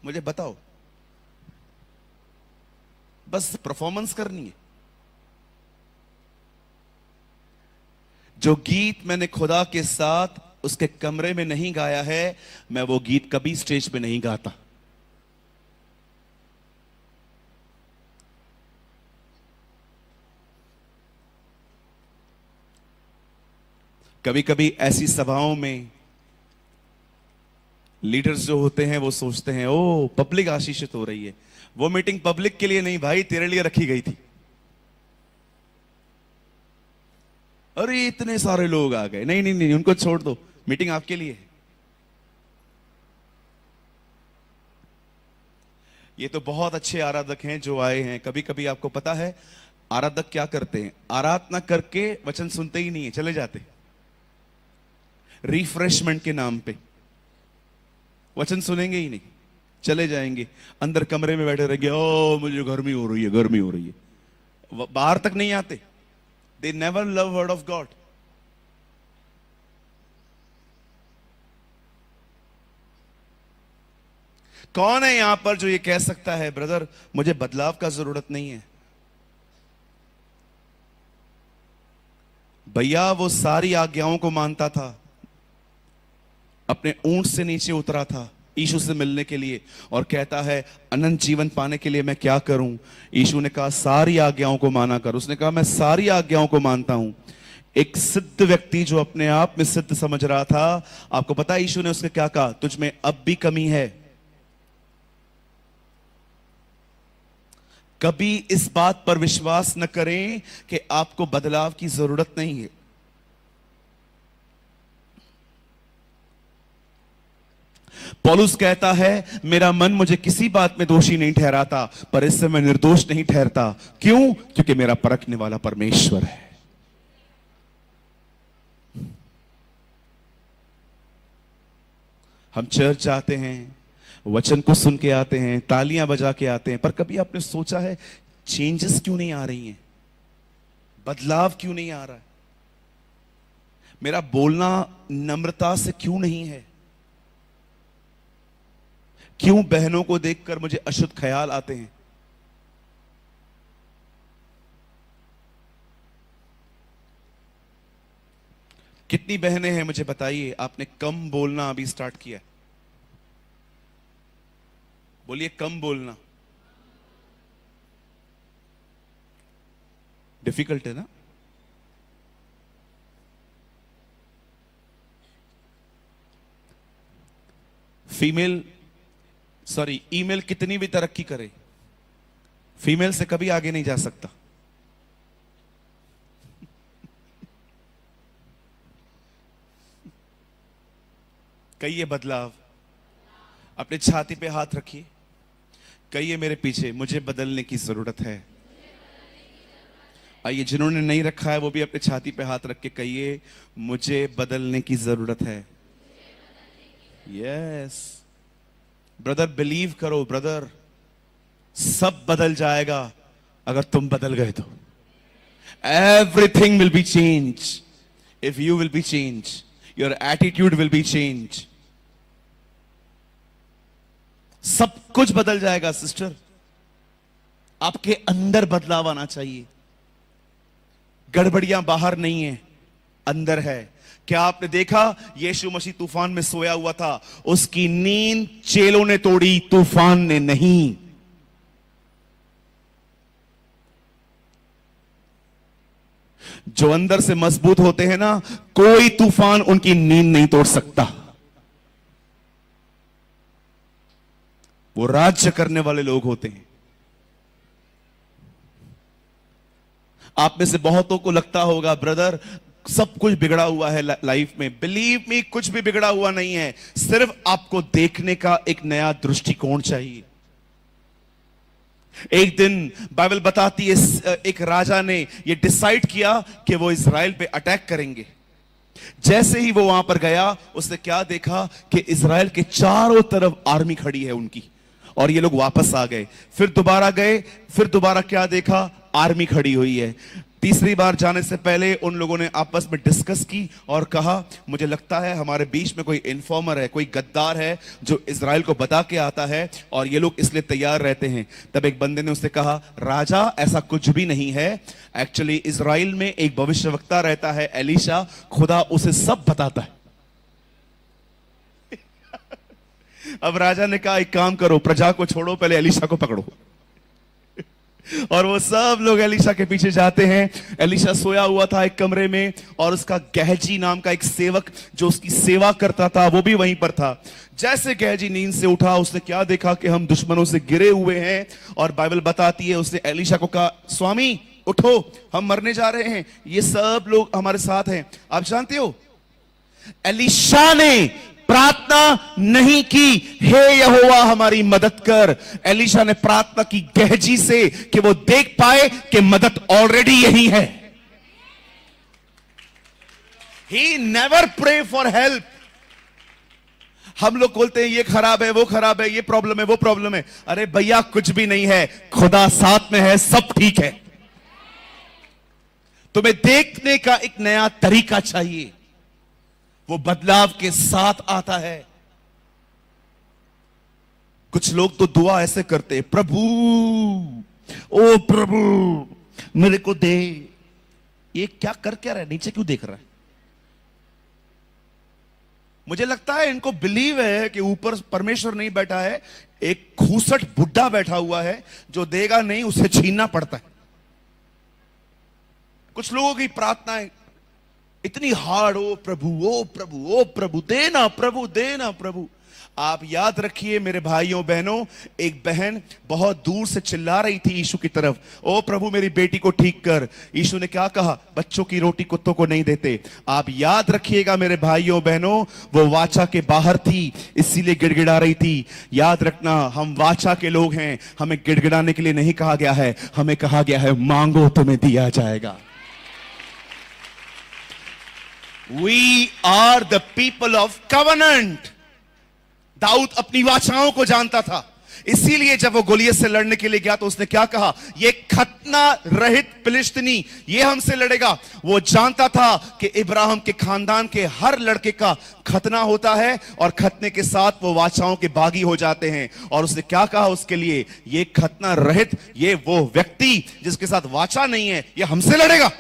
मुझे बताओ। बस परफॉर्मेंस करनी है। जो गीत मैंने खुदा के साथ उसके कमरे में नहीं गाया है, मैं वो गीत कभी स्टेज पे नहीं गाता। कभी कभी ऐसी सभाओं में लीडर्स जो होते हैं वो सोचते हैं, ओ पब्लिक आशीषित हो रही है। वो मीटिंग पब्लिक के लिए नहीं भाई, तेरे लिए रखी गई थी। अरे इतने सारे लोग आ गए, नहीं नहीं नहीं, उनको छोड़ दो, मीटिंग आपके लिए है। ये तो बहुत अच्छे आराधक हैं जो आए हैं। कभी कभी आपको पता है आराधक क्या करते हैं? आराधना करके वचन सुनते ही नहीं है, चले जाते रिफ्रेशमेंट के नाम पे। वचन सुनेंगे ही नहीं, चले जाएंगे, अंदर कमरे में बैठे रहेंगे, ओ मुझे गर्मी हो रही है, गर्मी हो रही है। बाहर तक नहीं आते। They never love word of God. कौन है यहां पर जो ये कह सकता है, ब्रदर मुझे बदलाव का जरूरत नहीं है? भैया वो सारी आज्ञाओं को मानता था, अपने ऊंट से नीचे उतरा था, यीशु से मिलने के लिए और कहता है अनंत जीवन पाने के लिए मैं क्या करूं? यीशु ने कहा सारी आज्ञाओं को माना कर। उसने कहा मैं सारी आज्ञाओं को मानता हूं। एक सिद्ध व्यक्ति जो अपने आप में सिद्ध समझ रहा था, आपको पता है यीशु ने उसके क्या कहा? तुझ में अब भी कमी है। कभी इस बात पर विश्वास न करें कि आपको बदलाव की जरूरत नहीं है। पौलुस कहता है मेरा मन मुझे किसी बात में दोषी नहीं ठहराता, पर इससे मैं निर्दोष नहीं ठहरता। क्यों? क्योंकि मेरा परखने वाला परमेश्वर है। हम चर्च जाते हैं, वचन को सुन के आते हैं, तालियां बजा के आते हैं, पर कभी आपने सोचा है चेंजेस क्यों नहीं आ रही हैं? बदलाव क्यों नहीं आ रहा है? मेरा बोलना नम्रता से क्यों नहीं है? क्यों बहनों को देखकर मुझे अशुद्ध ख्याल आते हैं? कितनी बहनें हैं मुझे बताइए, आपने कम बोलना अभी स्टार्ट किया? बोलिए कम बोलना। डिफिकल्ट है ना? ईमेल कितनी भी तरक्की करे, फीमेल से कभी आगे नहीं जा सकता। कहिए बदलाव। अपने छाती पे हाथ रखिए, कहिए मेरे पीछे मुझे बदलने की जरूरत है। आइए जिन्होंने नहीं रखा है वो भी अपने छाती पे हाथ रख के कहिए मुझे बदलने की जरूरत है। यस ब्रदर, बिलीव करो ब्रदर, सब बदल जाएगा अगर तुम बदल गए तो। Everything will be change if you will be change, your attitude will be change. सब कुछ बदल जाएगा सिस्टर। आपके अंदर बदलाव आना चाहिए। गड़बड़ियां बाहर नहीं है, अंदर है। क्या आपने देखा यीशु मसीह तूफान में सोया हुआ था, उसकी नींद चेलों ने तोड़ी, तूफान ने नहीं। जो अंदर से मजबूत होते हैं ना, कोई तूफान उनकी नींद नहीं तोड़ सकता। वो राज्य करने वाले लोग होते हैं। आप में से बहुतों को लगता होगा ब्रदर सब कुछ बिगड़ा हुआ है लाइफ में। बिलीव मी, कुछ भी बिगड़ा हुआ नहीं है। सिर्फ आपको देखने का एक नया दृष्टिकोण चाहिए। एक दिन बाइबल बताती है एक राजा ने यह डिसाइड किया कि वो इजराइल पे अटैक करेंगे। जैसे ही वो वहां पर गया, उसने क्या देखा कि इजराइल के चारों तरफ आर्मी खड़ी है उनकी, और ये लोग वापस आ गए। फिर दोबारा गए, फिर दोबारा क्या देखा? आर्मी खड़ी हुई है। तीसरी बार जाने से पहले उन लोगों ने आपस में डिस्कस की और कहा मुझे लगता है हमारे बीच में कोई इन्फॉर्मर है, कोई गद्दार है जो इजराइल को बता के आता है, और ये लोग इसलिए तैयार रहते हैं। तब एक बंदे ने उससे कहा राजा ऐसा कुछ भी नहीं है, एक्चुअली इजराइल में एक भविष्यवक्ता रहता है एलीशा, खुदा उसे सब बताता है। अब राजा ने कहा एक काम करो, प्रजा को छोड़ो, पहले एलीशा को पकड़ो। और वो सब लोग एलीशा के पीछे जाते हैं। एलीशा सोया हुआ था एक कमरे में, और उसका गहजी नाम का एक सेवक जो उसकी सेवा करता था वो भी वहीं पर था। जैसे गहजी नींद से उठा, उसने क्या देखा कि हम दुश्मनों से गिरे हुए हैं, और बाइबल बताती है उसने एलीशा को कहा स्वामी उठो, हम मरने जा रहे हैं, ये सब लोग हमारे साथ हैं। आप जानते हो एलीशा ने प्रार्थना नहीं की हे यहोवा हमारी मदद कर। एलीशा ने प्रार्थना की गहजी से कि वो देख पाए कि मदद ऑलरेडी यही है। He never pray for help. हम लोग बोलते हैं ये खराब है, वो खराब है, ये प्रॉब्लम है, वो प्रॉब्लम है। अरे भैया कुछ भी नहीं है, खुदा साथ में है, सब ठीक है। तुम्हें देखने का एक नया तरीका चाहिए, वो बदलाव के साथ आता है। कुछ लोग तो दुआ ऐसे करते हैं, प्रभु ओ प्रभु मेरे को दे। ये क्या कर क्या रहा है? नीचे क्यों देख रहा है? मुझे लगता है इनको बिलीव है कि ऊपर परमेश्वर नहीं बैठा है, एक खूसट बुढ़ा बैठा हुआ है जो देगा नहीं उसे छीनना पड़ता है। कुछ लोगों की प्रार्थनाएं इतनी हार्ड, ओ प्रभु ओ प्रभु ओ प्रभु देना, प्रभु देना प्रभु। आप याद रखिए मेरे भाइयों बहनों, एक बहन बहुत दूर से चिल्ला रही थी यीशु की तरफ, ओ प्रभु मेरी बेटी को ठीक कर। यीशु ने क्या कहा? बच्चों की रोटी कुत्तों को नहीं देते। आप याद रखिएगा मेरे भाइयों बहनों, वो वाचा के बाहर थी इसीलिए गिड़गिड़ा रही थी। याद रखना, हम वाचा के लोग हैं, हमें गिड़गिड़ाने के लिए नहीं कहा गया है, हमें कहा गया है मांगो तुम्हें दिया जाएगा। We are the people of covenant। Dawood अपनी वाचाओं को जानता था, इसीलिए जब वो गोलियत से लड़ने के लिए गया तो उसने क्या कहा? ये खतना रहित फिलिस्तीनी ये हमसे लड़ेगा। वो जानता था कि इब्राहिम के खानदान के हर लड़के का खतना होता है और खतने के साथ वो वाचाओं के बागी हो जाते हैं। और उसने क्या कहा उसके लिए? ये खतना रहित, ये वो व्यक्ति जिसके साथ वाचा नहीं है, ये हमसे लड़ेगा।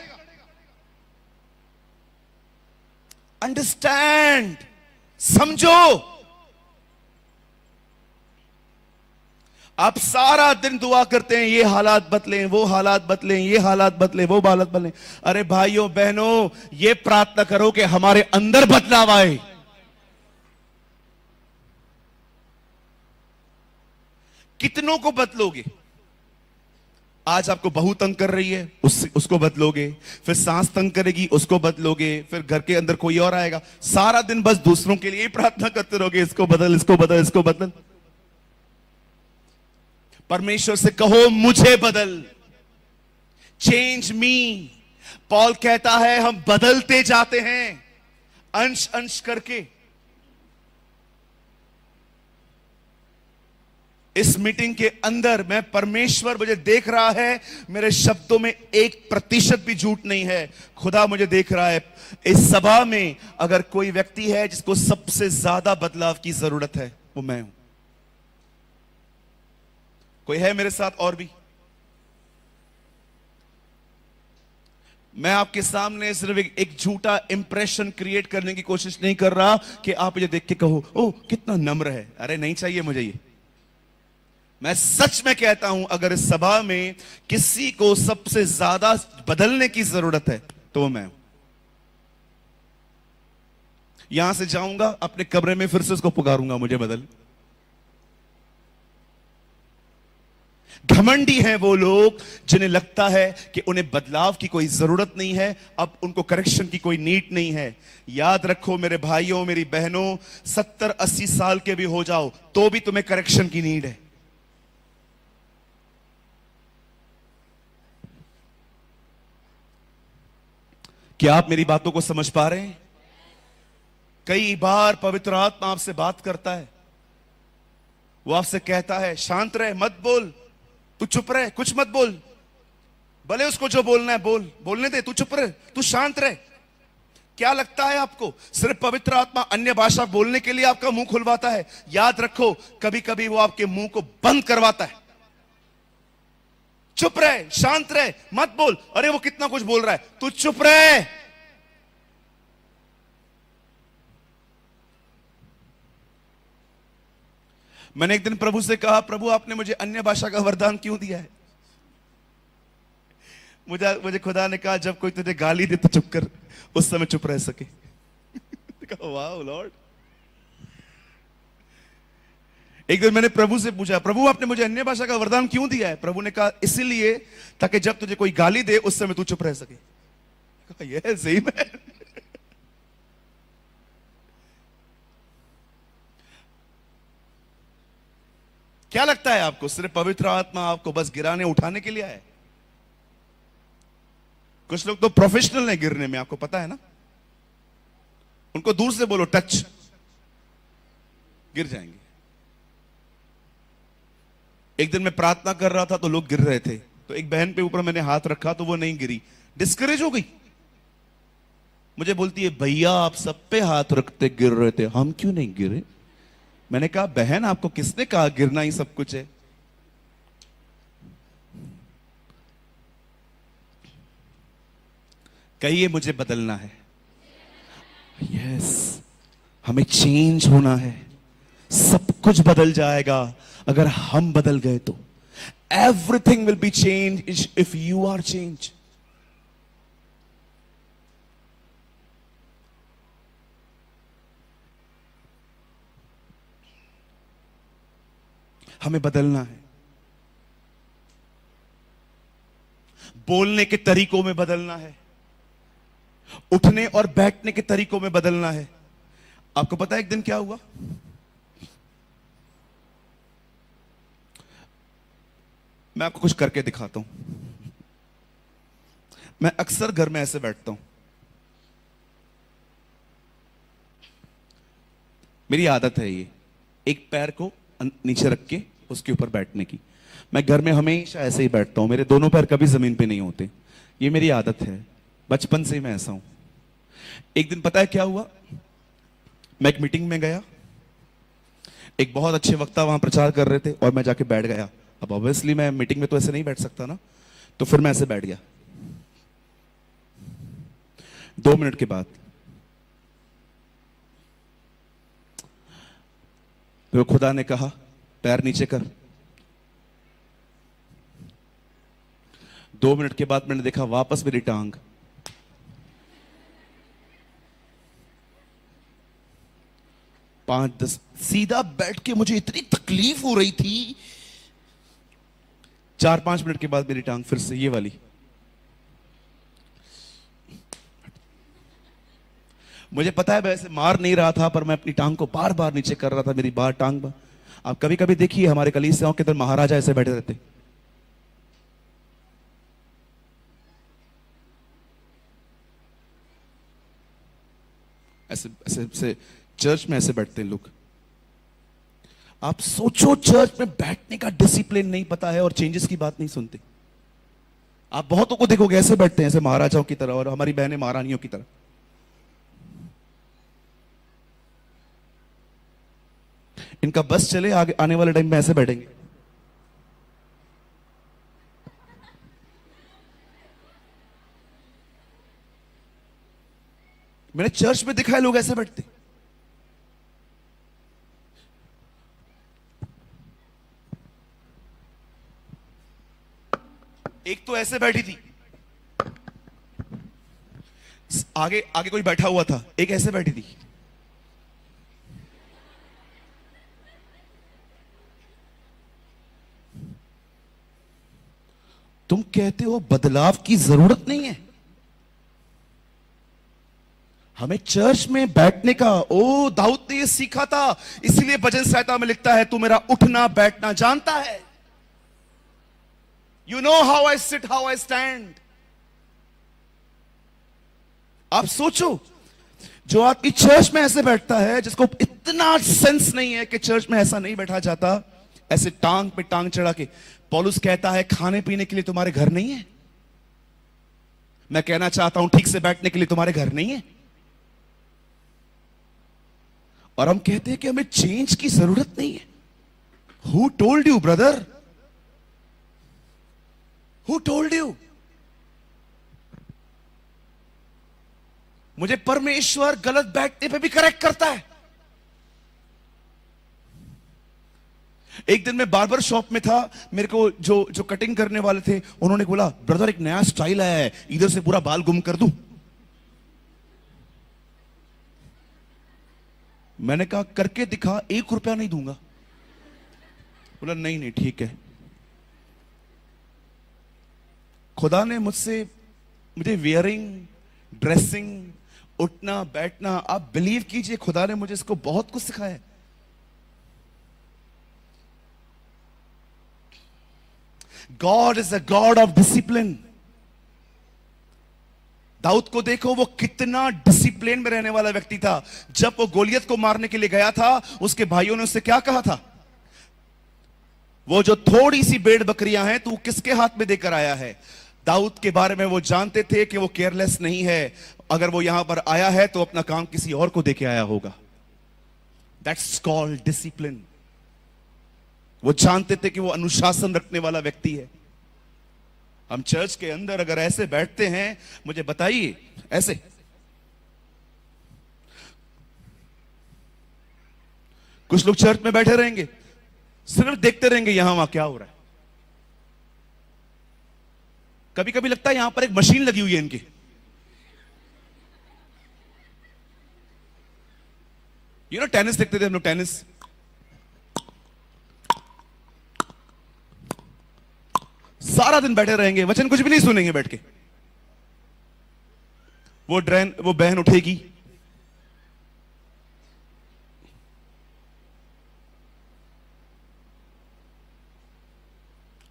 अंडरस्टैंड, समझो। आप सारा दिन दुआ करते हैं ये हालात बदलें, वो हालात बदलें, ये हालात बदलें, वो हालात बदलें। अरे भाइयों बहनों, ये प्रार्थना करो कि हमारे अंदर बदलाव आए। कितनों को बदलोगे? आज आपको बहू तंग कर रही है, उसको बदलोगे, फिर सास तंग करेगी, उसको बदलोगे, फिर घर के अंदर कोई और आएगा। सारा दिन बस दूसरों के लिए प्रार्थना करते रहोगे, इसको बदल, इसको बदल, इसको बदल। परमेश्वर से कहो मुझे बदल, चेंज मी। पॉल कहता है हम बदलते जाते हैं अंश अंश करके। इस मीटिंग के अंदर मैं, परमेश्वर मुझे देख रहा है, मेरे शब्दों में 1% भी झूठ नहीं है। खुदा मुझे देख रहा है। इस सभा में अगर कोई व्यक्ति है जिसको सबसे ज्यादा बदलाव की जरूरत है, वो मैं हूं। कोई है मेरे साथ और भी? मैं आपके सामने सिर्फ एक झूठा इंप्रेशन क्रिएट करने की कोशिश नहीं कर रहा कि आप मुझे देख के कहो ओ कितना नम्र है। अरे नहीं चाहिए मुझे ये। मैं सच में कहता हूं, अगर इस सभा में किसी को सबसे ज्यादा बदलने की जरूरत है तो वो मैं हूं। यहां से जाऊंगा अपने कमरे में, फिर से उसको पुकारूंगा मुझे बदल। घमंडी हैं वो लोग जिन्हें लगता है कि उन्हें बदलाव की कोई जरूरत नहीं है, अब उनको करेक्शन की कोई नीड नहीं है। याद रखो मेरे भाइयों मेरी बहनों, 70-80 साल के भी हो जाओ तो भी तुम्हें करेक्शन की नीड है। क्या आप मेरी बातों को समझ पा रहे हैं? कई बार पवित्र आत्मा आपसे बात करता है, वो आपसे कहता है शांत रहे, मत बोल, तू चुप रहे, कुछ मत बोल, भले उसको जो बोलना है बोल, बोलने दे, तू चुप रहे, तू शांत रहे। क्या लगता है आपको सिर्फ पवित्र आत्मा अन्य भाषा बोलने के लिए आपका मुंह खुलवाता है? याद रखो कभी कभी वो आपके मुंह को बंद करवाता है। चुप रहे, शांत रहे, मत बोल। अरे वो कितना कुछ बोल रहा है, तू चुप रहे। मैंने एक दिन प्रभु से कहा, प्रभु आपने मुझे अन्य भाषा का वरदान क्यों दिया है? मुझे खुदा ने कहा जब कोई तुझे गाली दे तो चुप कर, उस समय चुप रह सके। कहा वाह लॉर्ड। एक दिन मैंने प्रभु से पूछा, प्रभु आपने मुझे अन्य भाषा का वरदान क्यों दिया है? प्रभु ने कहा इसीलिए ताकि जब तुझे कोई गाली दे उस समय तू चुप रह सके। कहा यह सही में। क्या लगता है आपको सिर्फ पवित्र आत्मा आपको बस गिराने उठाने के लिए आए? कुछ लोग तो प्रोफेशनल है गिरने में, आपको पता है ना। उनको दूर से बोलो टच, गिर जाएंगे। एक दिन मैं प्रार्थना कर रहा था तो लोग गिर रहे थे, तो एक बहन पे ऊपर मैंने हाथ रखा तो वो नहीं गिरी, डिस्करेज हो गई। मुझे बोलती है भैया आप सब पे हाथ रखते गिर रहे थे, हम क्यों नहीं गिरे? मैंने कहा बहन आपको किसने कहा गिरना ही सब कुछ है? कहिए मुझे बदलना है। यस, हमें चेंज होना है। सब कुछ बदल जाएगा अगर हम बदल गए तो। Everything will be change if you are change. हमें बदलना है। बोलने के तरीकों में बदलना है, उठने और बैठने के तरीकों में बदलना है। आपको पता है एक दिन क्या हुआ? मैं आपको कुछ करके दिखाता हूं। मैं अक्सर घर में ऐसे बैठता हूं, मेरी आदत है ये, एक पैर को नीचे रख के उसके ऊपर बैठने की। मैं घर में हमेशा ऐसे ही बैठता हूं, मेरे दोनों पैर कभी जमीन पे नहीं होते। ये मेरी आदत है, बचपन से ही मैं ऐसा हूं। एक दिन पता है क्या हुआ? मैं एक मीटिंग में गया, एक बहुत अच्छे वक्ता वहां प्रचार कर रहे थे और मैं जाके बैठ गया। अब ऑब्वियसली मैं मीटिंग में तो ऐसे नहीं बैठ सकता ना, तो फिर मैं ऐसे बैठ गया। 2 मिनट के बाद तो खुदा ने कहा पैर नीचे कर। 2 मिनट के बाद मैंने देखा वापस मेरी टांग। पांच 10 सीधा बैठ के मुझे इतनी तकलीफ हो रही थी। 4-5 मिनट के बाद मेरी टांग फिर से ये वाली। मुझे पता है वैसे मार नहीं रहा था, पर मैं अपनी टांग को बार बार नीचे कर रहा था, मेरी बार टांग बार। आप कभी कभी देखिए हमारे कलीसियाओं के अंदर महाराजा ऐसे बैठे रहते। ऐसे ऐसे ऐसे चर्च में ऐसे बैठते हैं लोग। आप सोचो, चर्च में बैठने का डिसिप्लिन नहीं पता है और चेंजेस की बात नहीं सुनते। आप बहुतों को देखोगे ऐसे बैठते हैं, ऐसे महाराजाओं की तरह, और हमारी बहनें महारानियों की तरह। इनका बस चले आगे आने वाले टाइम में ऐसे बैठेंगे। मैंने चर्च में देखा है लोग ऐसे बैठते। एक तो ऐसे बैठी थी, आगे आगे कोई बैठा हुआ था, एक ऐसे बैठी थी। तुम कहते हो बदलाव की जरूरत नहीं है। हमें चर्च में बैठने का, ओ दाऊद ने ये सीखा था, इसीलिए भजन संहिता में लिखता है तू मेरा उठना बैठना जानता है। You know how I sit, how I stand. आप सोचो, जो आदमी चर्च में ऐसे बैठता है, जिसको इतना सेंस नहीं है कि चर्च में ऐसा नहीं बैठा जाता, ऐसे टांग पे टांग चढ़ा के। पौलुस कहता है खाने पीने के लिए तुम्हारे घर नहीं है। मैं कहना चाहता हूं ठीक से बैठने के लिए तुम्हारे घर नहीं है। और हम कहते हैं कि हमें चेंज की जरूरत नहीं है। Who told you brother? Who told you? मुझे परमेश्वर गलत बैठने पे भी करेक्ट करता है। एक दिन मैं बार्बर शॉप में था, मेरे को जो कटिंग करने वाले थे, उन्होंने बोला ब्रदर एक नया स्टाइल आया है, इधर से पूरा बाल गुम कर दूं। मैंने कहा करके दिखा, 1 रुपया नहीं दूंगा। बोला नहीं नहीं ठीक है। खुदा ने मुझे वेयरिंग, ड्रेसिंग, उठना बैठना, आप बिलीव कीजिए खुदा ने मुझे इसको बहुत कुछ सिखाया है। God is a God of discipline. Dawood को देखो, वो कितना डिसिप्लिन में रहने वाला व्यक्ति था। जब वो गोलियत को मारने के लिए गया था, उसके भाइयों ने उससे क्या कहा था? वो जो थोड़ी सी भेड़ बकरियां हैं तू किसके हाथ में देकर आया है? दाऊद के बारे में वो जानते थे कि वो केयरलेस नहीं है। अगर वो यहां पर आया है तो अपना काम किसी और को देके आया होगा। That's called discipline. वो जानते थे कि वो अनुशासन रखने वाला व्यक्ति है। हम चर्च के अंदर अगर ऐसे बैठते हैं, मुझे बताइए, ऐसे कुछ लोग चर्च में बैठे रहेंगे, सिर्फ देखते रहेंगे यहां वहां क्या हो रहा है। कभी कभी लगता है यहां पर एक मशीन लगी हुई है इनकी। टेनिस देखते थे हम लोग, टेनिस। सारा दिन बैठे रहेंगे, वचन कुछ भी नहीं सुनेंगे बैठ के। वो बहन उठेगी,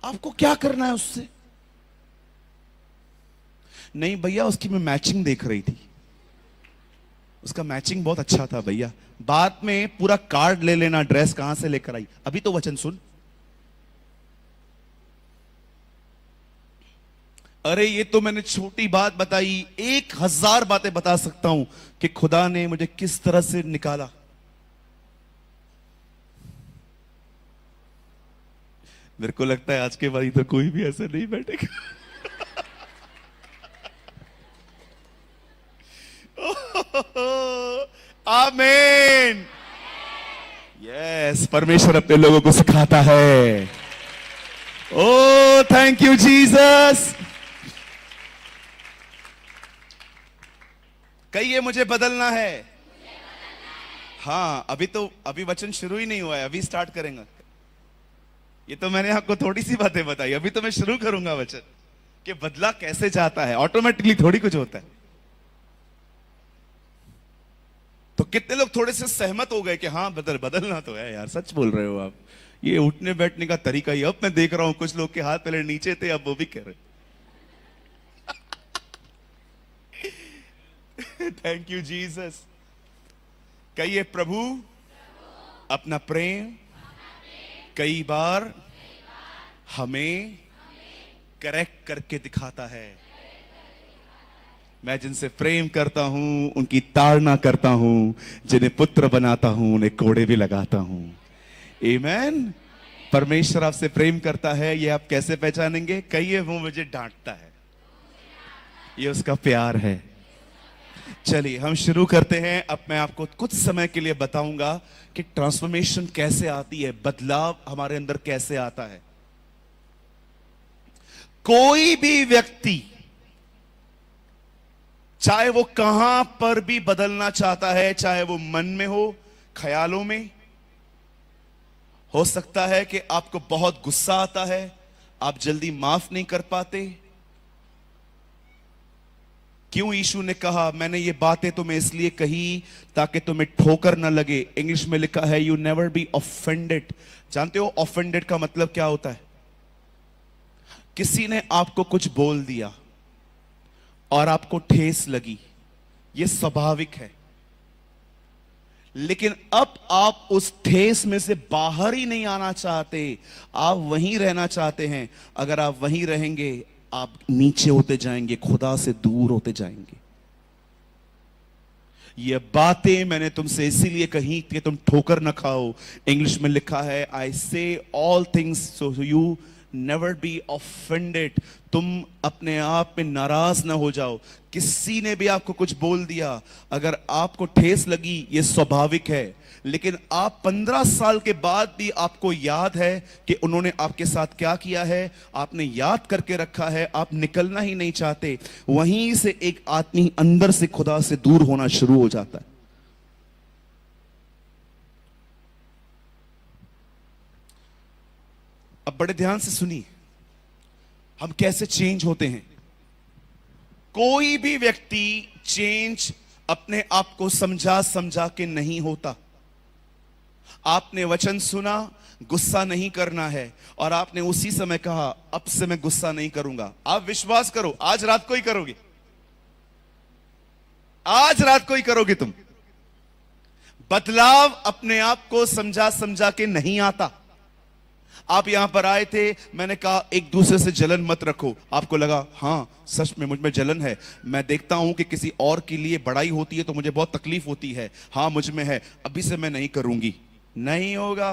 आपको क्या करना है उससे? नहीं भैया, उसकी मैं मैचिंग देख रही थी, उसका मैचिंग बहुत अच्छा था भैया। बाद में पूरा कार्ड ले लेना, ड्रेस कहां से लेकर आई, अभी तो वचन सुन। अरे ये तो मैंने छोटी बात बताई, 1000 बातें बता सकता हूं कि खुदा ने मुझे किस तरह से निकाला। मेरे को लगता है आज के बाद इधर कोई भी ऐसा नहीं बैठेगा। आमीन। यस, परमेश्वर अपने लोगों को सिखाता है। ओ थैंक यू जीसस। कहिए मुझे बदलना है। हाँ, अभी वचन शुरू ही नहीं हुआ है, अभी स्टार्ट करेंगे। ये तो मैंने आपको थोड़ी सी बातें बताई, अभी तो मैं शुरू करूंगा वचन कि बदला कैसे चाहता है। ऑटोमेटिकली थोड़ी कुछ होता है। तो कितने लोग थोड़े से सहमत हो गए कि हाँ बदलना तो है यार, सच बोल रहे हो आप। ये उठने बैठने का तरीका ही, अब मैं देख रहा हूं कुछ लोग के हाथ पहले नीचे थे, अब वो भी कह रहे। Thank you Jesus. कहिए प्रभु अपना प्रेम कई बार हमें करेक्ट करके दिखाता है। मैं जिनसे प्रेम करता हूं उनकी ताड़ना करता हूं, जिन्हें पुत्र बनाता हूं उन्हें कोड़े भी लगाता हूं। आमीन। परमेश्वर आपसे प्रेम करता है, ये आप कैसे पहचानेंगे? कहिए वो मुझे डांटता है, ये उसका प्यार है। चलिए हम शुरू करते हैं। अब मैं आपको कुछ समय के लिए बताऊंगा कि ट्रांसफॉर्मेशन कैसे आती है, बदलाव हमारे अंदर कैसे आता है। कोई भी व्यक्ति चाहे वो कहां पर भी बदलना चाहता है, चाहे वो मन में हो, ख्यालों में हो सकता है कि आपको बहुत गुस्सा आता है, आप जल्दी माफ नहीं कर पाते। क्यों यीशु ने कहा मैंने ये बातें तुम्हें इसलिए कही ताकि तुम्हें ठोकर ना लगे। इंग्लिश में लिखा है यू नेवर बी ऑफेंडेड। जानते हो ऑफेंडेड का मतलब क्या होता है? किसी ने आपको कुछ बोल दिया और आपको ठेस लगी, यह स्वाभाविक है। लेकिन अब आप उस ठेस में से बाहर ही नहीं आना चाहते, आप वहीं रहना चाहते हैं। अगर आप वहीं रहेंगे आप नीचे होते जाएंगे, खुदा से दूर होते जाएंगे। ये बातें मैंने तुमसे इसीलिए कही कि तुम ठोकर न खाओ। इंग्लिश में लिखा है आई से all things so you never be offended. तुम अपने आप में नाराज ना हो जाओ। किसी ने भी आपको कुछ बोल दिया, अगर आपको ठेस लगी, यह स्वाभाविक है। लेकिन आप 15 साल के बाद भी आपको याद है कि उन्होंने आपके साथ क्या किया है, आपने याद करके रखा है, आप निकलना ही नहीं चाहते। वहीं से एक आदमी अंदर से खुदा से दूर होना शुरू हो जाता है। अब बड़े ध्यान से सुनिए, हम कैसे चेंज होते हैं। कोई भी व्यक्ति चेंज अपने आप को समझा समझा के नहीं होता। आपने वचन सुना, गुस्सा नहीं करना है, और आपने उसी समय कहा अब से मैं गुस्सा नहीं करूंगा। आप विश्वास करो, आज रात को ही करोगे, आज रात को ही करोगे तुम। बदलाव अपने आप को समझा समझा के नहीं आता। आप यहां पर आए थे, मैंने कहा एक दूसरे से जलन मत रखो। आपको लगा हां सच में मुझ में जलन है। मैं देखता हूं कि किसी और के लिए बड़ाई होती है तो मुझे बहुत तकलीफ होती है। हां मुझ में है, अभी से मैं नहीं करूंगी। नहीं होगा।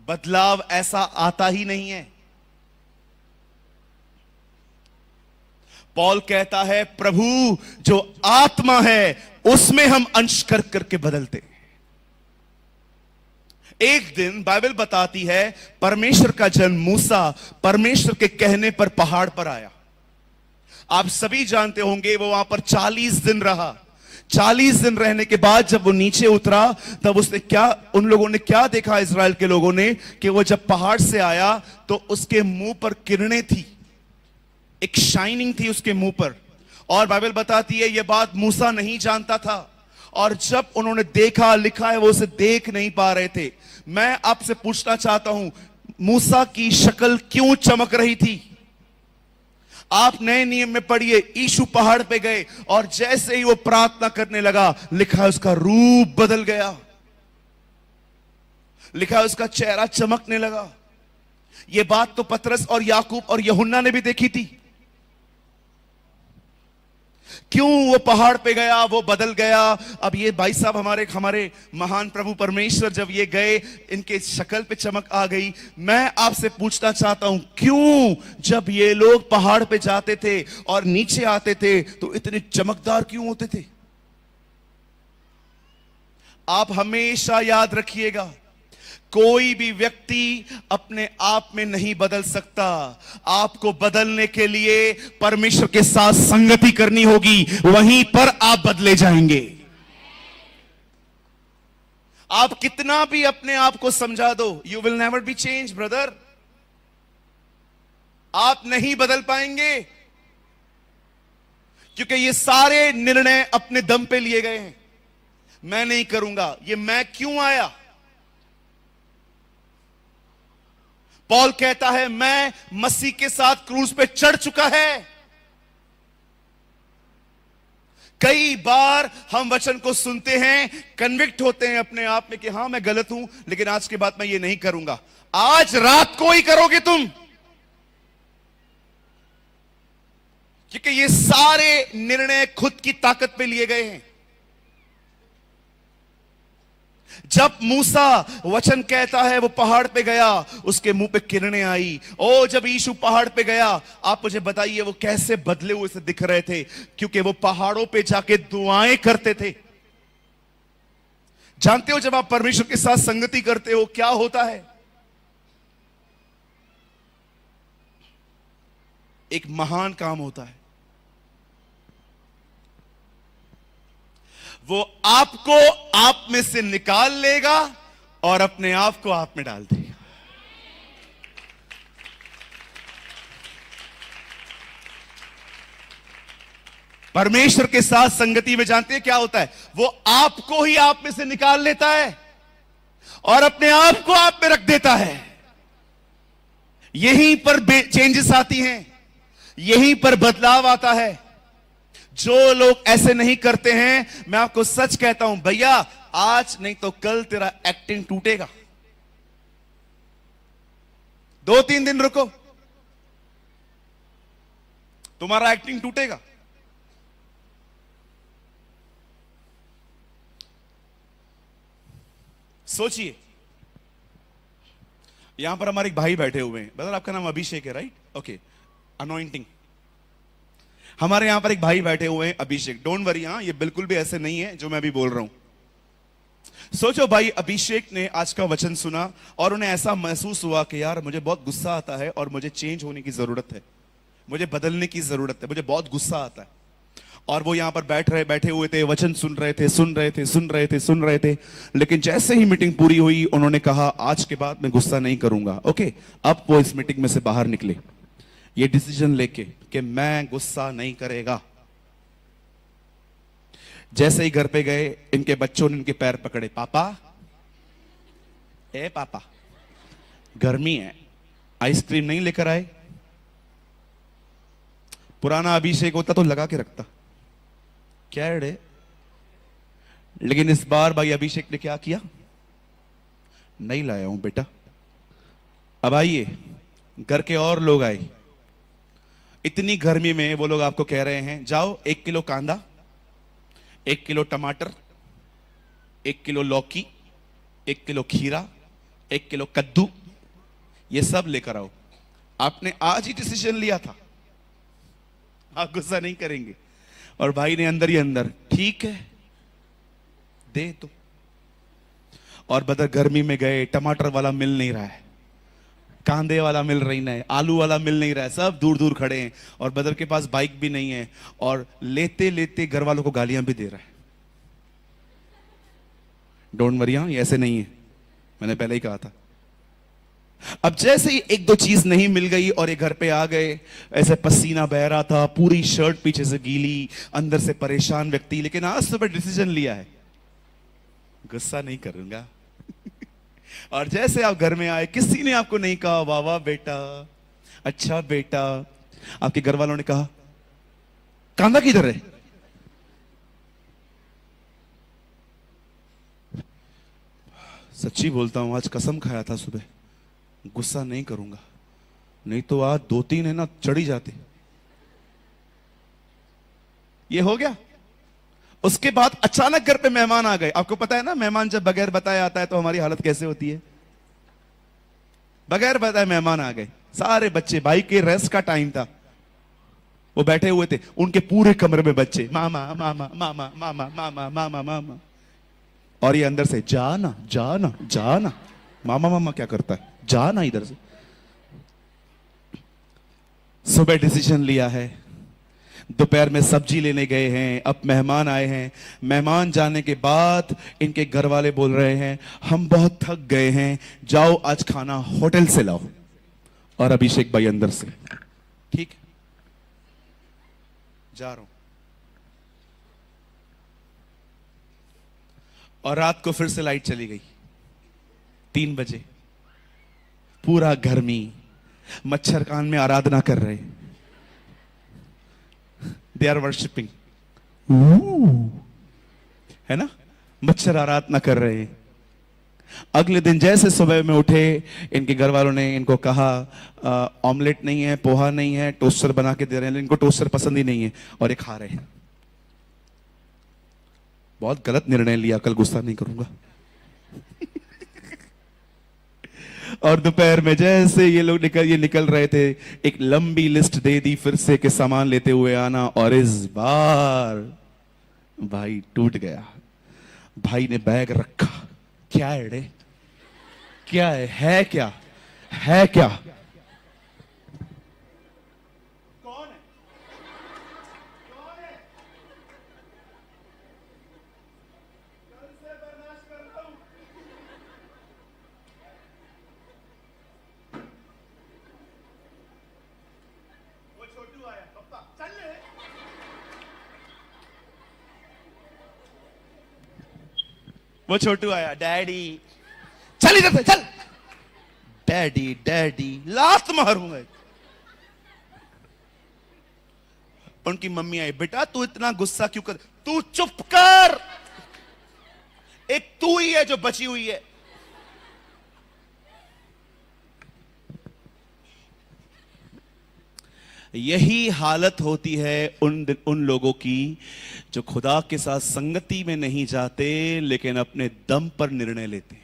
बदलाव ऐसा आता ही नहीं है। पौल कहता है प्रभु जो आत्मा है उसमें हम अंश कर करके बदलते। एक दिन बाइबल बताती है परमेश्वर का जन मूसा परमेश्वर के कहने पर पहाड़ पर आया। आप सभी जानते होंगे वो वहां पर 40 दिन रहा। 40 दिन रहने के बाद जब वो नीचे उतरा तब उसने क्या, उन लोगों ने क्या देखा, इज़राइल के लोगों ने, कि वो जब पहाड़ से आया तो उसके मुंह पर किरणें थी, एक शाइनिंग थी उसके मुंह पर। और बाइबल बताती है यह बात मूसा नहीं जानता था। और जब उन्होंने देखा, लिखा है वो उसे देख नहीं पा रहे थे। मैं आपसे पूछना चाहता हूं, मूसा की शक्ल क्यों चमक रही थी? आप नए नियम में पढ़िए, यीशु पहाड़ पे गए और जैसे ही वो प्रार्थना करने लगा, लिखा है उसका रूप बदल गया, लिखा है उसका चेहरा चमकने लगा। ये बात तो पतरस और याकूब और यूहन्ना ने भी देखी थी। क्यों वो पहाड़ पे गया, वो बदल गया। अब ये भाई साहब हमारे महान प्रभु परमेश्वर जब ये गए, इनके शक्ल पे चमक आ गई। मैं आपसे पूछना चाहता हूं, क्यों जब ये लोग पहाड़ पे जाते थे और नीचे आते थे तो इतने चमकदार क्यों होते थे? आप हमेशा याद रखिएगा, कोई भी व्यक्ति अपने आप में नहीं बदल सकता। आपको बदलने के लिए परमेश्वर के साथ संगति करनी होगी, वहीं पर आप बदले जाएंगे। आप कितना भी अपने आप को समझा दो, you will never be change brother. आप नहीं बदल पाएंगे, क्योंकि ये सारे निर्णय अपने दम पे लिए गए हैं। मैं नहीं करूंगा, ये मैं क्यों आया? पॉल कहता है मैं मसीह के साथ क्रूस पे चढ़ चुका है। कई बार हम वचन को सुनते हैं, कन्विक्ट होते हैं अपने आप में कि हां मैं गलत हूं, लेकिन आज के बाद मैं ये नहीं करूंगा। आज रात को ही करोगे तुम, क्योंकि ये सारे निर्णय खुद की ताकत पे लिए गए हैं। जब मूसा वचन कहता है वो पहाड़ पे गया, उसके मुंह पे किरणें आई। ओ जब यीशु पहाड़ पे गया, आप मुझे बताइए वो कैसे बदले हुए से दिख रहे थे? क्योंकि वो पहाड़ों पे जाके दुआएं करते थे। जानते हो जब आप परमेश्वर के साथ संगति करते हो क्या होता है? एक महान काम होता है। वो आपको आप में से निकाल लेगा और अपने आप को आप में डाल देगा। परमेश्वर के साथ संगति में जानते हैं क्या होता है? वो आपको ही आप में से निकाल लेता है और अपने आप को आप में रख देता है। यहीं पर चेंजेस आती हैं, यहीं पर बदलाव आता है। जो लोग ऐसे नहीं करते हैं, मैं आपको सच कहता हूं भैया, आज नहीं तो कल तेरा एक्टिंग टूटेगा। 2-3 दिन रुको, तुम्हारा एक्टिंग टूटेगा। सोचिए, यहां पर हमारे एक भाई बैठे हुए हैं। बता, आपका नाम अभिषेक है, राइट? Okay, anointing. हमारे यहां पर एक भाई बैठे हुए हैं अभिषेक। डोंट वरी, हां ये बिल्कुल भी ऐसे नहीं है जो मैं भी बोल रहा हूं। सोचो भाई, अभिषेक ने आज का वचन सुना और उन्हें ऐसा महसूस हुआ कि यार मुझे बहुत गुस्सा आता है और मुझे चेंज होने की जरूरत है, मुझे बदलने की जरूरत है, मुझे बहुत गुस्सा आता है। और वो यहां पर बैठे हुए थे, वचन सुन रहे थे। लेकिन जैसे ही मीटिंग पूरी हुई, उन्होंने कहा आज के बाद मैं गुस्सा नहीं करूंगा। ओके, अब वो इस मीटिंग में से बाहर निकले ये डिसीजन लेके कि मैं गुस्सा नहीं करेगा। जैसे ही घर पे गए, इनके बच्चों ने इनके पैर पकड़े। पापा, ए पापा, गर्मी है, आइसक्रीम नहीं लेकर आए? पुराना अभिषेक होता तो लगा के रखता, क्या है? लेकिन इस बार भाई अभिषेक ने क्या किया? नहीं लाया हूं बेटा। अब आइए, घर के और लोग आए। इतनी गर्मी में वो लोग आपको कह रहे हैं जाओ 1 किलो कांदा, 1 किलो टमाटर, 1 किलो लौकी, 1 किलो खीरा, 1 किलो कद्दू, ये सब लेकर आओ। आपने आज ही डिसीजन लिया था, आप गुस्सा नहीं करेंगे। और भाई ने अंदर ही अंदर ठीक है दे तो। और बदर गर्मी में गए, टमाटर वाला मिल नहीं रहा है, कांदे वाला मिल रही नहीं, आलू वाला मिल नहीं रहा है, सब दूर दूर खड़े हैं। और बदर के पास बाइक भी नहीं है, और लेते लेते घर वालों को गालियां भी दे रहा है। डोंट वरी, ये ऐसे नहीं है, मैंने पहले ही कहा था। अब जैसे ही एक दो चीज नहीं मिल गई और ये घर पे आ गए, ऐसे पसीना बह रहा था, पूरी शर्ट पीछे से गीली, अंदर से परेशान व्यक्ति। लेकिन आज सुबह डिसीजन लिया है, गुस्सा नहीं करूंगा। और जैसे आप घर में आए, किसी ने आपको नहीं कहा वाह वाह बेटा, अच्छा बेटा। आपके घर वालों ने कहा कांदा किधर है? सच्ची बोलता हूं, आज कसम खाया था सुबह, गुस्सा नहीं करूंगा, नहीं तो आज दो तीन है ना चढ़ ही जाते। ये हो गया। उसके बाद अचानक घर पे मेहमान आ गए। आपको पता है ना, मेहमान जब बगैर बताए आता है तो हमारी हालत कैसे होती है। बगैर बताए मेहमान आ गए, सारे बच्चे, भाई के रेस्ट का टाइम था, वो बैठे हुए थे, उनके पूरे कमरे में बच्चे, मामा मामा मामा मामा मामा मामा मामा। और ये अंदर से जाना जाना जाना, मामा मामा क्या करता है, जाना इधर से। सुबह डिसीजन लिया है, दोपहर में सब्जी लेने गए हैं, अब मेहमान आए हैं। मेहमान जाने के बाद इनके घर वाले बोल रहे हैं हम बहुत थक गए हैं, जाओ आज खाना होटल से लाओ। और अभिषेक भाई अंदर से ठीक है, जा रहा हूं। और रात को फिर से लाइट चली गई, 3 बजे, पूरा गर्मी, मच्छर कान में आराधना कर रहे, दे आर वर्शिपिंग, है ना, मच्छर आराधना कर रहे हैं। अगले दिन जैसे सुबह में उठे, इनके घर वालों ने इनको कहा ऑमलेट नहीं है, पोहा नहीं है, टोस्टर बना के दे रहे हैं। इनको टोस्टर पसंद ही नहीं है और ये खा रहे हैं। बहुत गलत निर्णय लिया, कल गुस्सा नहीं करूंगा। और दोपहर में जैसे ये लोग निकल रहे थे, एक लंबी लिस्ट दे दी फिर से कि सामान लेते हुए आना। और इस बार भाई टूट गया। भाई ने बैग रखा, क्या है रे, क्या है क्या है क्या, कौन है, कौन है, कल से बर्दाश्त करता हूं। वो छोटू आया, पप्पा चल ले। वो छोटू आया, डैडी चल इधर से चल। डैडी डैडी लात मारूंगा। उनकी मम्मी आई, बेटा तू इतना गुस्सा क्यों कर, तू चुप कर, एक तू ही है जो बची हुई है। यही हालत होती है उन लोगों की जो खुदा के साथ संगति में नहीं जाते, लेकिन अपने दम पर निर्णय लेते।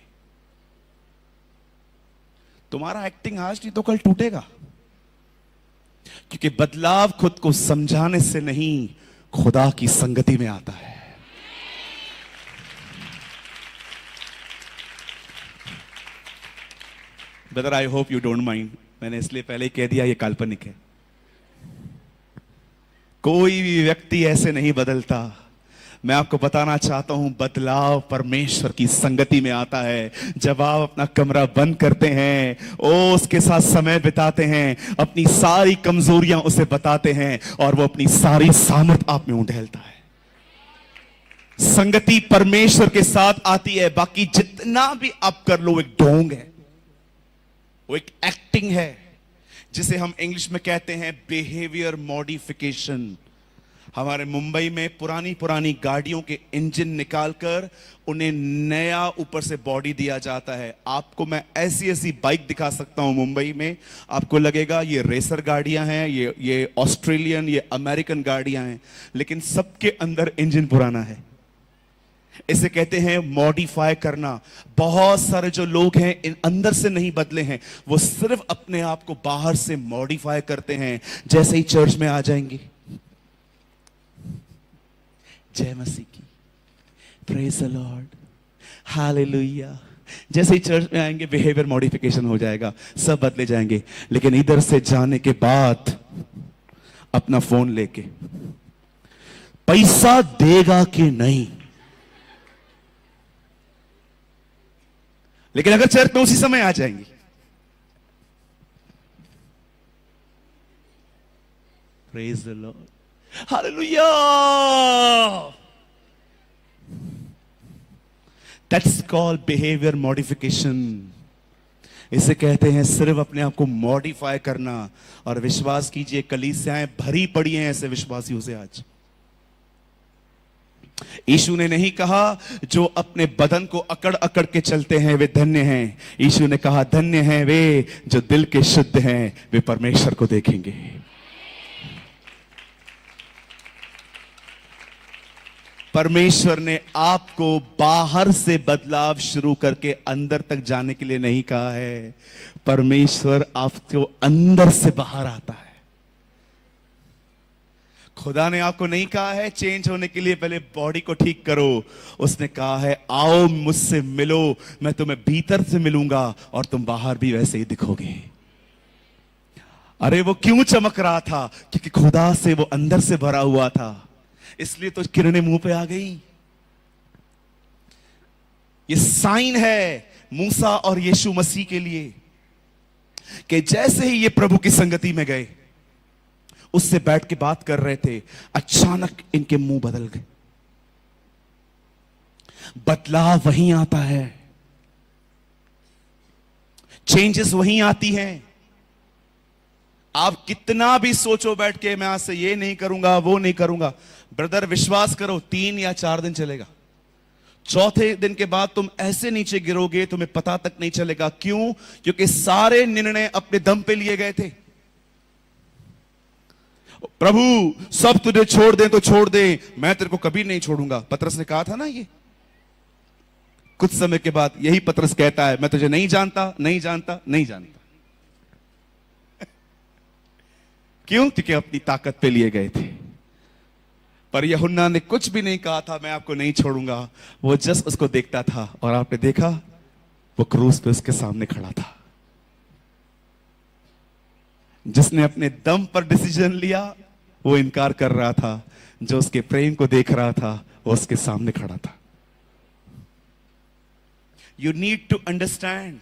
तुम्हारा एक्टिंग आज नहीं तो कल टूटेगा, क्योंकि बदलाव खुद को समझाने से नहीं, खुदा की संगति में आता है। Brother I hope you don't mind, मैंने इसलिए पहले ही कह दिया ये काल्पनिक है। कोई भी व्यक्ति ऐसे नहीं बदलता। मैं आपको बताना चाहता हूं, बदलाव परमेश्वर की संगति में आता है। जब आप अपना कमरा बंद करते हैं, उसके साथ समय बिताते हैं, अपनी सारी कमजोरियां उसे बताते हैं, और वो अपनी सारी सामर्थ आप में उंडेलता है। संगति परमेश्वर के साथ आती है, बाकी जितना भी आप कर लो एक ढोंग है, वो एक एक्टिंग है, जिसे हम इंग्लिश में कहते हैं बिहेवियर मॉडिफिकेशन। हमारे मुंबई में पुरानी पुरानी गाड़ियों के इंजन निकालकर उन्हें नया ऊपर से बॉडी दिया जाता है। आपको मैं ऐसी ऐसी बाइक दिखा सकता हूं मुंबई में, आपको लगेगा ये रेसर गाड़ियां हैं, ये ऑस्ट्रेलियन, ये अमेरिकन गाड़ियां हैं, लेकिन सबके अंदर इंजन पुराना है। इसे कहते हैं मॉडिफाई करना। बहुत सारे जो लोग हैं इन अंदर से नहीं बदले हैं, वो सिर्फ अपने आप को बाहर से मॉडिफाई करते हैं। जैसे ही चर्च में आ जाएंगे, जय मसीह की, प्रेज द लॉर्ड, हालेलुया। जैसे ही चर्च में आएंगे बिहेवियर मॉडिफिकेशन हो जाएगा, सब बदले जाएंगे। लेकिन इधर से जाने के बाद अपना फोन लेके पैसा देगा कि नहीं, लेकिन अगर चर्च में उसी समय आ जाएंगे, praise the Lord, hallelujah, that's called behaviour modification. इसे कहते हैं सिर्फ अपने आप को मॉडिफाई करना। और विश्वास कीजिए कलीसियाएं भरी पड़ी हैं ऐसे विश्वासियों से आज। यीशु ने नहीं कहा जो अपने बदन को अकड़ अकड़ के चलते हैं वे धन्य हैं। यीशु ने कहा धन्य हैं वे जो दिल के शुद्ध हैं, वे परमेश्वर को देखेंगे। परमेश्वर ने आपको बाहर से बदलाव शुरू करके अंदर तक जाने के लिए नहीं कहा है। परमेश्वर आपको अंदर से बाहर आता है। खुदा ने आपको नहीं कहा है चेंज होने के लिए पहले बॉडी को ठीक करो। उसने कहा है आओ मुझसे मिलो, मैं तुम्हें भीतर से मिलूंगा और तुम बाहर भी वैसे ही दिखोगे। अरे वो क्यों चमक रहा था? क्योंकि खुदा से वो अंदर से भरा हुआ था, इसलिए तो किरणें मुंह पे आ गई। ये साइन है मूसा और यीशु मसीह के लिए कि जैसे ही ये प्रभु की संगति में गए, उससे बैठ के बात कर रहे थे, अचानक इनके मुंह बदल गए। बदलाव वहीं आता है, चेंजेस वहीं आती हैं। आप कितना भी सोचो बैठ के मैं आज से ये नहीं करूंगा वो नहीं करूंगा, ब्रदर विश्वास करो 3 या 4 दिन चलेगा। चौथे दिन के बाद तुम ऐसे नीचे गिरोगे तुम्हें पता तक नहीं चलेगा। क्यों? क्योंकि सारे निर्णय अपने दम पे लिए गए थे। प्रभु सब तुझे छोड़ दे तो छोड़ दे, मैं तेरे को कभी नहीं छोड़ूंगा। पतरस ने कहा था ना ये। कुछ समय के बाद यही पतरस कहता है मैं तुझे नहीं जानता नहीं जानता नहीं जानता। क्यों? क्योंकि अपनी ताकत पे लिए गए थे। पर यूहन्ना ने कुछ भी नहीं कहा था मैं आपको नहीं छोड़ूंगा। वो जस्ट उसको देखता था और आपने देखा वो क्रूस पे उसके सामने खड़ा था। जिसने अपने दम पर डिसीजन लिया वो इनकार कर रहा था, जो उसके प्रेम को देख रहा था वो उसके सामने खड़ा था। यू नीड टू अंडरस्टैंड,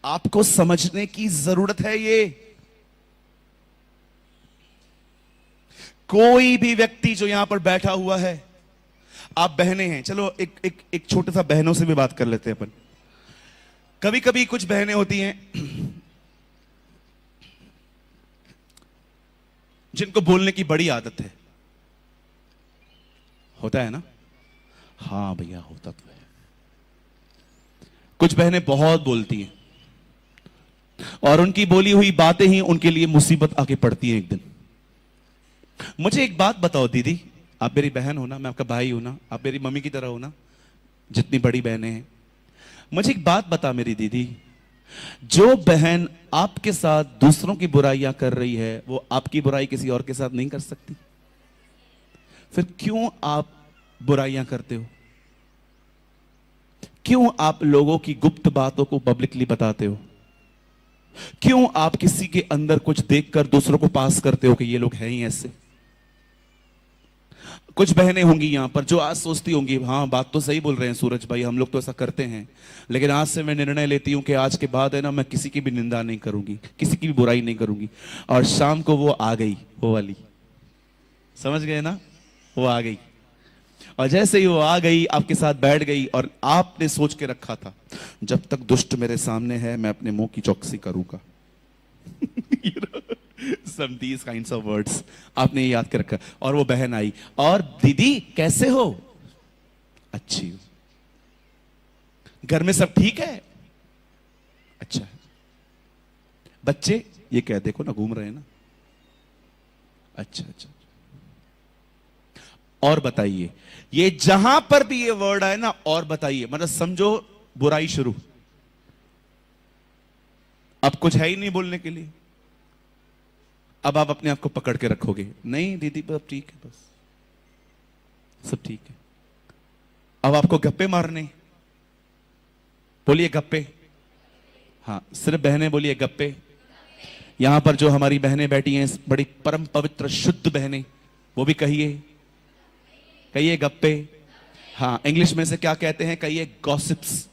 आपको समझने की जरूरत है। ये कोई भी व्यक्ति जो यहां पर बैठा हुआ है, आप बहनें हैं, चलो एक छोटे सा बहनों से भी बात कर लेते हैं अपन। कभी कभी कुछ बहनें होती हैं जिनको बोलने की बड़ी आदत है। होता है ना? हाँ भैया होता तो है। कुछ बहनें बहुत बोलती हैं और उनकी बोली हुई बातें ही उनके लिए मुसीबत आके पड़ती हैं एक दिन। मुझे एक बात बताओ दीदी, आप मेरी बहन हो ना, मैं आपका भाई हूं ना, आप मेरी मम्मी की तरह हो ना, जितनी बड़ी बहनें हैं। मुझे एक बात बता मेरी दीदी, जो बहन आपके साथ दूसरों की बुराइयां कर रही है वो आपकी बुराई किसी और के साथ नहीं कर सकती? फिर क्यों आप बुराइयां करते हो? क्यों आप लोगों की गुप्त बातों को पब्लिकली बताते हो? क्यों आप किसी के अंदर कुछ देखकर दूसरों को पास करते हो कि ये लोग हैं ही ऐसे? कुछ बहनें होंगी यहां पर जो आज सोचती होंगी हाँ बात तो सही बोल रहे हैं सूरज भाई, हम लोग तो ऐसा करते हैं, लेकिन आज से मैं निर्णय लेती हूं कि आज के बाद है ना मैं किसी की भी निंदा नहीं करूंगी, किसी की भी बुराई नहीं करूंगी। और शाम को वो आ गई, वो वाली, समझ गए ना? वो आ गई और जैसे ही वो आ गई आपके साथ बैठ गई और आपने सोच के रखा था जब तक दुष्ट मेरे सामने है मैं अपने मुंह की चौकसी करूंगा। Some these kinds of words आपने याद कर रखा। और वो बहन आई और दीदी कैसे हो? अच्छी हूं। घर में सब ठीक है? अच्छा। बच्चे ये कह देखो ना घूम रहे हैं ना? अच्छा अच्छा। और बताइए, ये जहां पर भी ये वर्ड आए ना और बताइए, मतलब समझो बुराई शुरू। अब कुछ है ही नहीं बोलने के लिए। अब आप अपने आप को पकड़ के रखोगे, नहीं दीदी बस ठीक है, बस सब ठीक है। अब आपको गप्पे मारने, बोलिए गप्पे। हाँ, सिर्फ बहनें बोलिए गप्पे। यहां पर जो हमारी बहनें बैठी हैं, बड़ी परम पवित्र शुद्ध बहनें, वो भी कहिए, कहिए गप्पे। हाँ, इंग्लिश में से क्या कहते हैं, कहिए गॉसिप्स।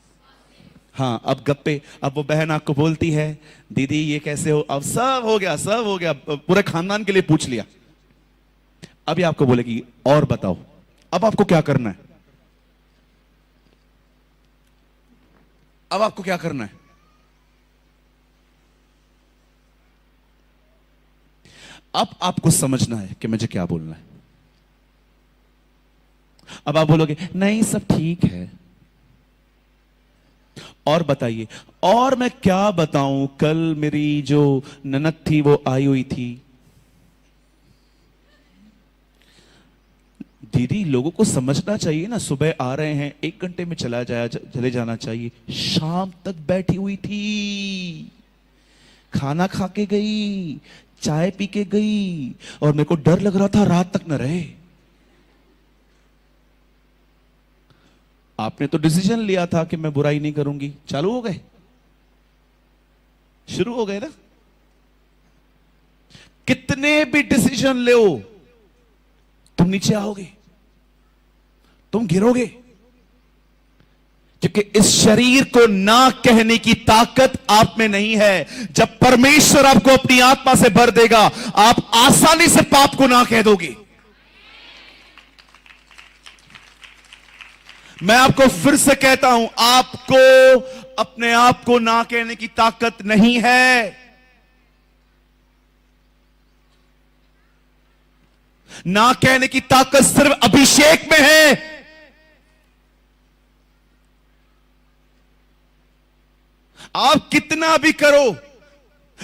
हाँ, अब गप्पे। अब वो बहन आपको बोलती है, दीदी ये कैसे हो, अब सब हो गया, सब हो गया, पूरे खानदान के लिए पूछ लिया। अभी आपको बोलेगी और बताओ, अब आपको क्या करना है, अब आपको क्या करना है। अब आपको समझना है कि मुझे क्या बोलना है। अब आप बोलोगे नहीं सब ठीक है, और बताइए। और मैं क्या बताऊं, कल मेरी जो ननद थी वो आई हुई थी। दीदी लोगों को समझना चाहिए ना, सुबह आ रहे हैं, 1 घंटे में चले जाना चाहिए। शाम तक बैठी हुई थी, खाना खा के गई, चाय पी के गई, और मेरे को डर लग रहा था रात तक न रहे। आपने तो डिसीजन लिया था कि मैं बुराई नहीं करूंगी, चालू हो गए, शुरू हो गए ना। कितने भी डिसीजन लो, तुम नीचे आओगे, तुम गिरोगे, क्योंकि इस शरीर को ना कहने की ताकत आप में नहीं है। जब परमेश्वर आपको अपनी आत्मा से भर देगा, आप आसानी से पाप को ना कह दोगे। मैं आपको फिर से कहता हूं, आपको अपने आप को ना कहने की ताकत नहीं है। ना कहने की ताकत सिर्फ अभिषेक में है। आप कितना भी करो,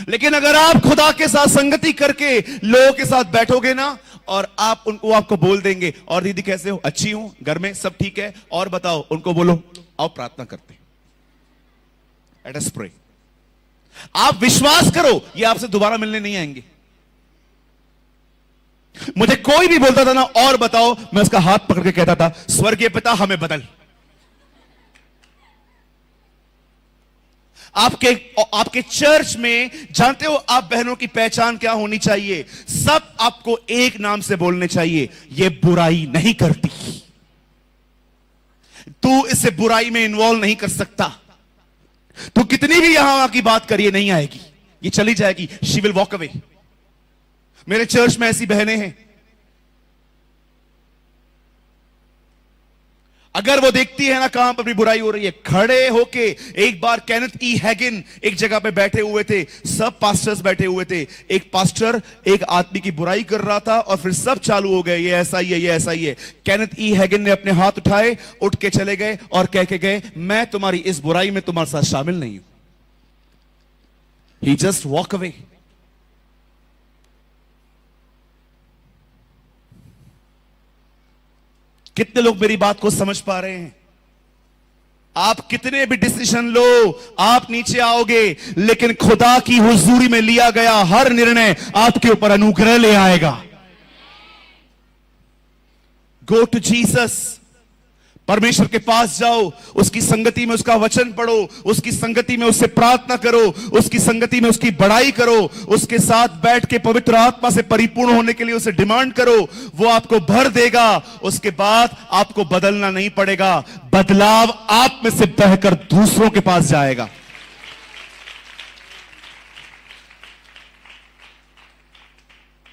लेकिन अगर आप खुदा के साथ संगति करके लोगों के साथ बैठोगे ना, और आप उनको, आपको बोल देंगे, और दीदी कैसे हो, अच्छी हूं, घर में सब ठीक है, और बताओ, उनको बोलो आओ प्रार्थना करते, लेट अस प्रे। आप विश्वास करो, ये आपसे दोबारा मिलने नहीं आएंगे। मुझे कोई भी बोलता था ना और बताओ, मैं उसका हाथ पकड़ के कहता था, स्वर्गीय पिता हमें बदल। आपके चर्च में जानते हो आप बहनों की पहचान क्या होनी चाहिए? सब आपको एक नाम से बोलने चाहिए, ये बुराई नहीं करती, तू इसे बुराई में इन्वॉल्व नहीं कर सकता, तू कितनी भी यहां की बात करिए नहीं आएगी, ये चली जाएगी, शी विल वॉक अवे। मेरे चर्च में ऐसी बहनें हैं, अगर वो देखती है ना कहां पर भी बुराई हो रही है, खड़े होके, एक बार केनेथ ई हैगिन एक जगह पे बैठे हुए थे, सब पास्टर्स बैठे हुए थे, एक पास्टर एक आदमी की बुराई कर रहा था, और फिर सब चालू हो गए, ये ऐसा ही है, ये ऐसा ही है। केनेथ ई हैगिन ने अपने हाथ उठाए, उठ के चले गए और कह के गए, मैं तुम्हारी इस बुराई में तुम्हारे साथ शामिल नहीं हूं। ही जस्ट वॉक अवे। कितने लोग मेरी बात को समझ पा रहे हैं? आप कितने भी डिसीजन लो, आप नीचे आओगे, लेकिन खुदा की हुजूरी में लिया गया हर निर्णय आपके ऊपर अनुग्रह ले आएगा। गो टू जीसस, परमेश्वर के पास जाओ, उसकी संगति में उसका वचन पढ़ो, उसकी संगति में उससे प्रार्थना करो, उसकी संगति में उसकी बड़ाई करो, उसके साथ बैठ के पवित्र आत्मा से परिपूर्ण होने के लिए उसे डिमांड करो, वो आपको भर देगा। उसके बाद आपको बदलना नहीं पड़ेगा, बदलाव आप में से बहकर दूसरों के पास जाएगा।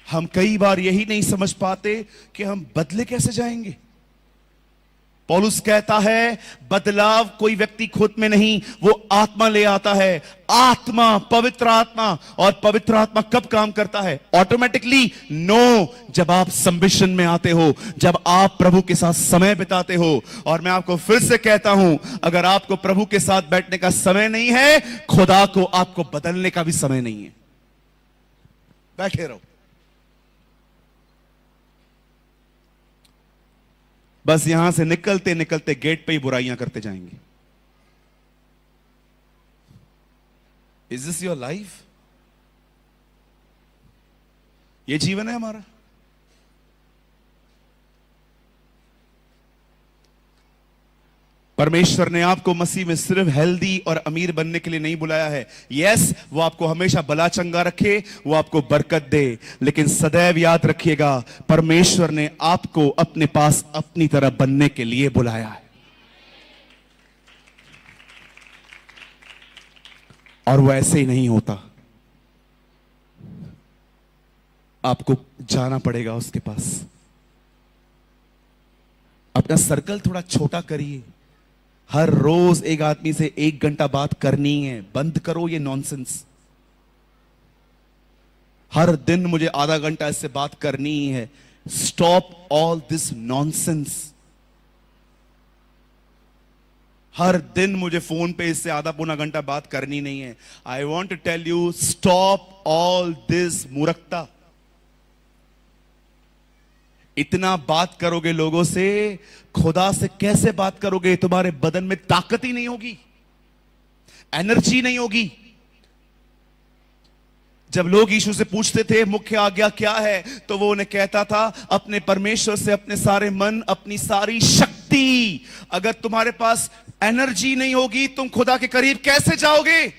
हम कई बार यही नहीं समझ पाते कि हम बदले कैसे जाएंगे। पौलुस कहता है, बदलाव कोई व्यक्ति खुद में नहीं, वो आत्मा ले आता है। आत्मा, पवित्र आत्मा। और पवित्र आत्मा कब काम करता है? ऑटोमेटिकली? नो, जब आप संबिशन में आते हो, जब आप प्रभु के साथ समय बिताते हो। और मैं आपको फिर से कहता हूं, अगर आपको प्रभु के साथ बैठने का समय नहीं है, खुदा को आपको बदलने का भी समय नहीं है। बैठे रहो, बस यहां से निकलते निकलते गेट पे ही बुराइयां करते जाएंगे। Is this your life? ये जीवन है हमारा? परमेश्वर ने आपको मसीह में सिर्फ हेल्दी और अमीर बनने के लिए नहीं बुलाया है। यस, वो आपको हमेशा भला चंगा रखे, वो आपको बरकत दे, लेकिन सदैव याद रखिएगा परमेश्वर ने आपको अपने पास अपनी तरह बनने के लिए बुलाया है। और वो ऐसे ही नहीं होता, आपको जाना पड़ेगा उसके पास। अपना सर्कल थोड़ा छोटा करिए। हर रोज एक आदमी से 1 घंटा बात करनी है, बंद करो ये नॉनसेंस। हर दिन मुझे आधा घंटा इससे बात करनी है। Stop all this nonsense. हर दिन मुझे फोन पे इससे आधा पौना घंटा बात करनी नहीं है। I want to tell you, stop all this मूर्खता। इतना बात करोगे लोगों से, खुदा से कैसे बात करोगे? तुम्हारे बदन में ताकत ही नहीं होगी, एनर्जी नहीं होगी। जब लोग यीशु से पूछते थे मुख्य आज्ञा क्या है, तो वो उन्हें कहता था अपने परमेश्वर से अपने सारे मन, अपनी सारी शक्ति। अगर तुम्हारे पास एनर्जी नहीं होगी, तुम खुदा के करीब कैसे जाओगे?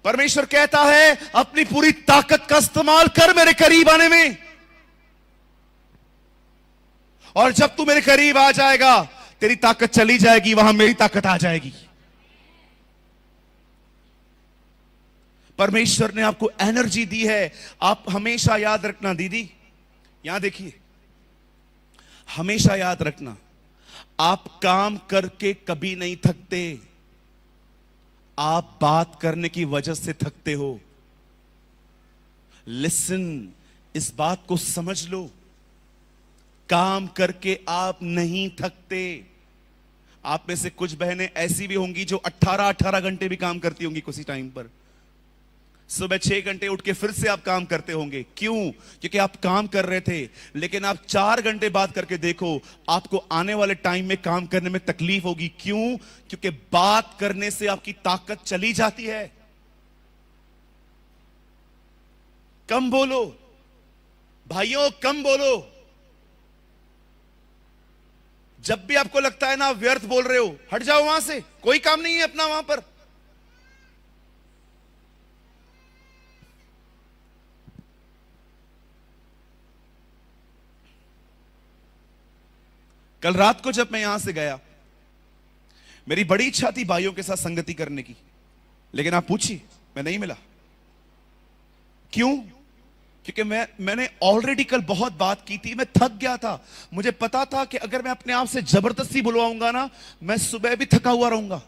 परमेश्वर कहता है अपनी पूरी ताकत का इस्तेमाल कर मेरे करीब आने में। और जब तू मेरे करीब आ जाएगा, तेरी ताकत चली जाएगी, वहां मेरी ताकत आ जाएगी। परमेश्वर ने आपको एनर्जी दी है। आप हमेशा याद रखना, दीदी यहां देखिए, हमेशा याद रखना, आप काम करके कभी नहीं थकते, आप बात करने की वजह से थकते हो। लिसन, इस बात को समझ लो, काम करके आप नहीं थकते। आप में से कुछ बहनें ऐसी भी होंगी जो 18-18 घंटे भी काम करती होंगी किसी टाइम पर। सुबह 6 घंटे उठ के फिर से आप काम करते होंगे। क्यों? क्योंकि आप काम कर रहे थे, लेकिन आप 4 घंटे बात करके देखो, आपको आने वाले टाइम में काम करने में तकलीफ होगी। क्यों? क्योंकि बात करने से आपकी ताकत चली जाती है। कम बोलो भाइयों, कम बोलो। जब भी आपको लगता है ना आप व्यर्थ बोल रहे हो, हट जाओ वहां से, कोई काम नहीं है अपना वहां पर। कल रात को जब मैं यहां से गया, मेरी बड़ी इच्छा थी भाइयों के साथ संगति करने की, लेकिन आप पूछिए, मैं नहीं मिला। क्यों? क्योंकि मैंने ऑलरेडी कल बहुत बात की थी, मैं थक गया था। मुझे पता था कि अगर मैं अपने आप से जबरदस्ती बुलवाऊंगा ना, मैं सुबह भी थका हुआ रहूंगा।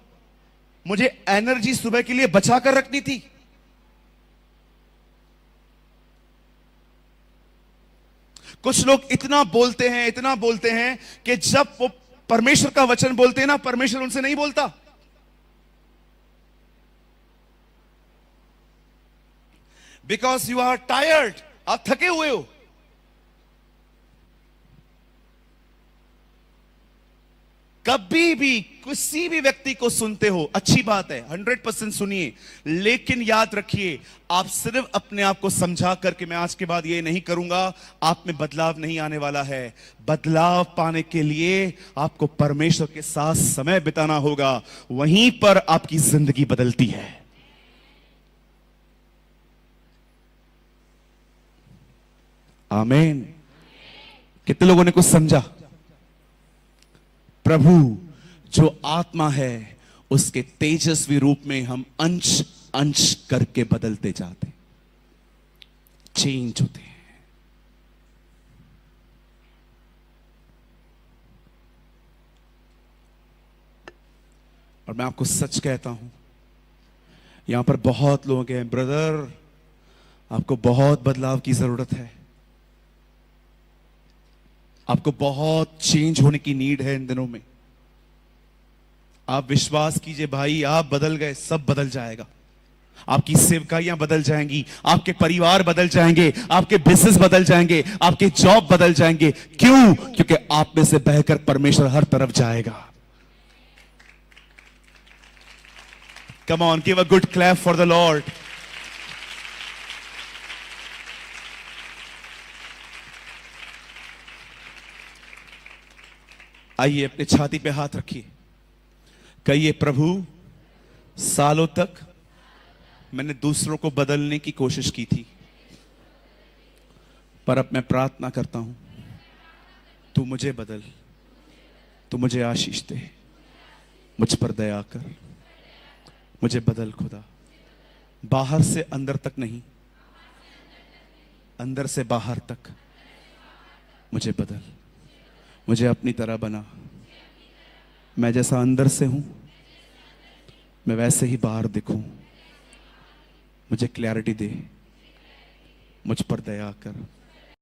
मुझे एनर्जी सुबह के लिए बचा कर रखनी थी। कुछ लोग इतना बोलते हैं कि जब वो परमेश्वर का वचन बोलते हैं ना, परमेश्वर उनसे नहीं बोलता। बिकॉज यू आर टायर्ड, आप थके हुए हो। कभी भी किसी भी व्यक्ति को सुनते हो, अच्छी बात है, 100% सुनिए, लेकिन याद रखिए, आप सिर्फ अपने आप को समझा करके मैं आज के बाद ये नहीं करूंगा, आप में बदलाव नहीं आने वाला है। बदलाव पाने के लिए आपको परमेश्वर के साथ समय बिताना होगा, वहीं पर आपकी जिंदगी बदलती है। आमीन। कितने लोगों ने कुछ समझा? प्रभु जो आत्मा है, उसके तेजस्वी रूप में हम अंश अंश करके बदलते जाते, चेंज होते हैं। और मैं आपको सच कहता हूं, यहां पर बहुत लोग हैं, ब्रदर आपको बहुत बदलाव की जरूरत है, आपको बहुत चेंज होने की नीड है इन दिनों में। आप विश्वास कीजिए भाई, आप बदल गए, सब बदल जाएगा। आपकी सेवकाइयां बदल जाएंगी, आपके परिवार बदल जाएंगे, आपके बिजनेस बदल जाएंगे, आपके जॉब बदल जाएंगे। क्यों? क्योंकि आप में से बहकर परमेश्वर हर तरफ जाएगा। कम on, give a good clap for the Lord. आइए अपने छाती पे हाथ रखिए, कहिए प्रभु सालों तक मैंने दूसरों को बदलने की कोशिश की थी, पर अब मैं प्रार्थना करता हूं तू मुझे बदल, तू मुझे आशीष दे, मुझ पर दया कर, मुझे बदल खुदा, बाहर से अंदर तक नहीं, अंदर से बाहर तक मुझे बदल, मुझे अपनी तरह बना। मैं जैसा अंदर से हूं मैं वैसे ही बाहर दिखूं। मुझे क्लैरिटी दे, मुझ पर दया कर।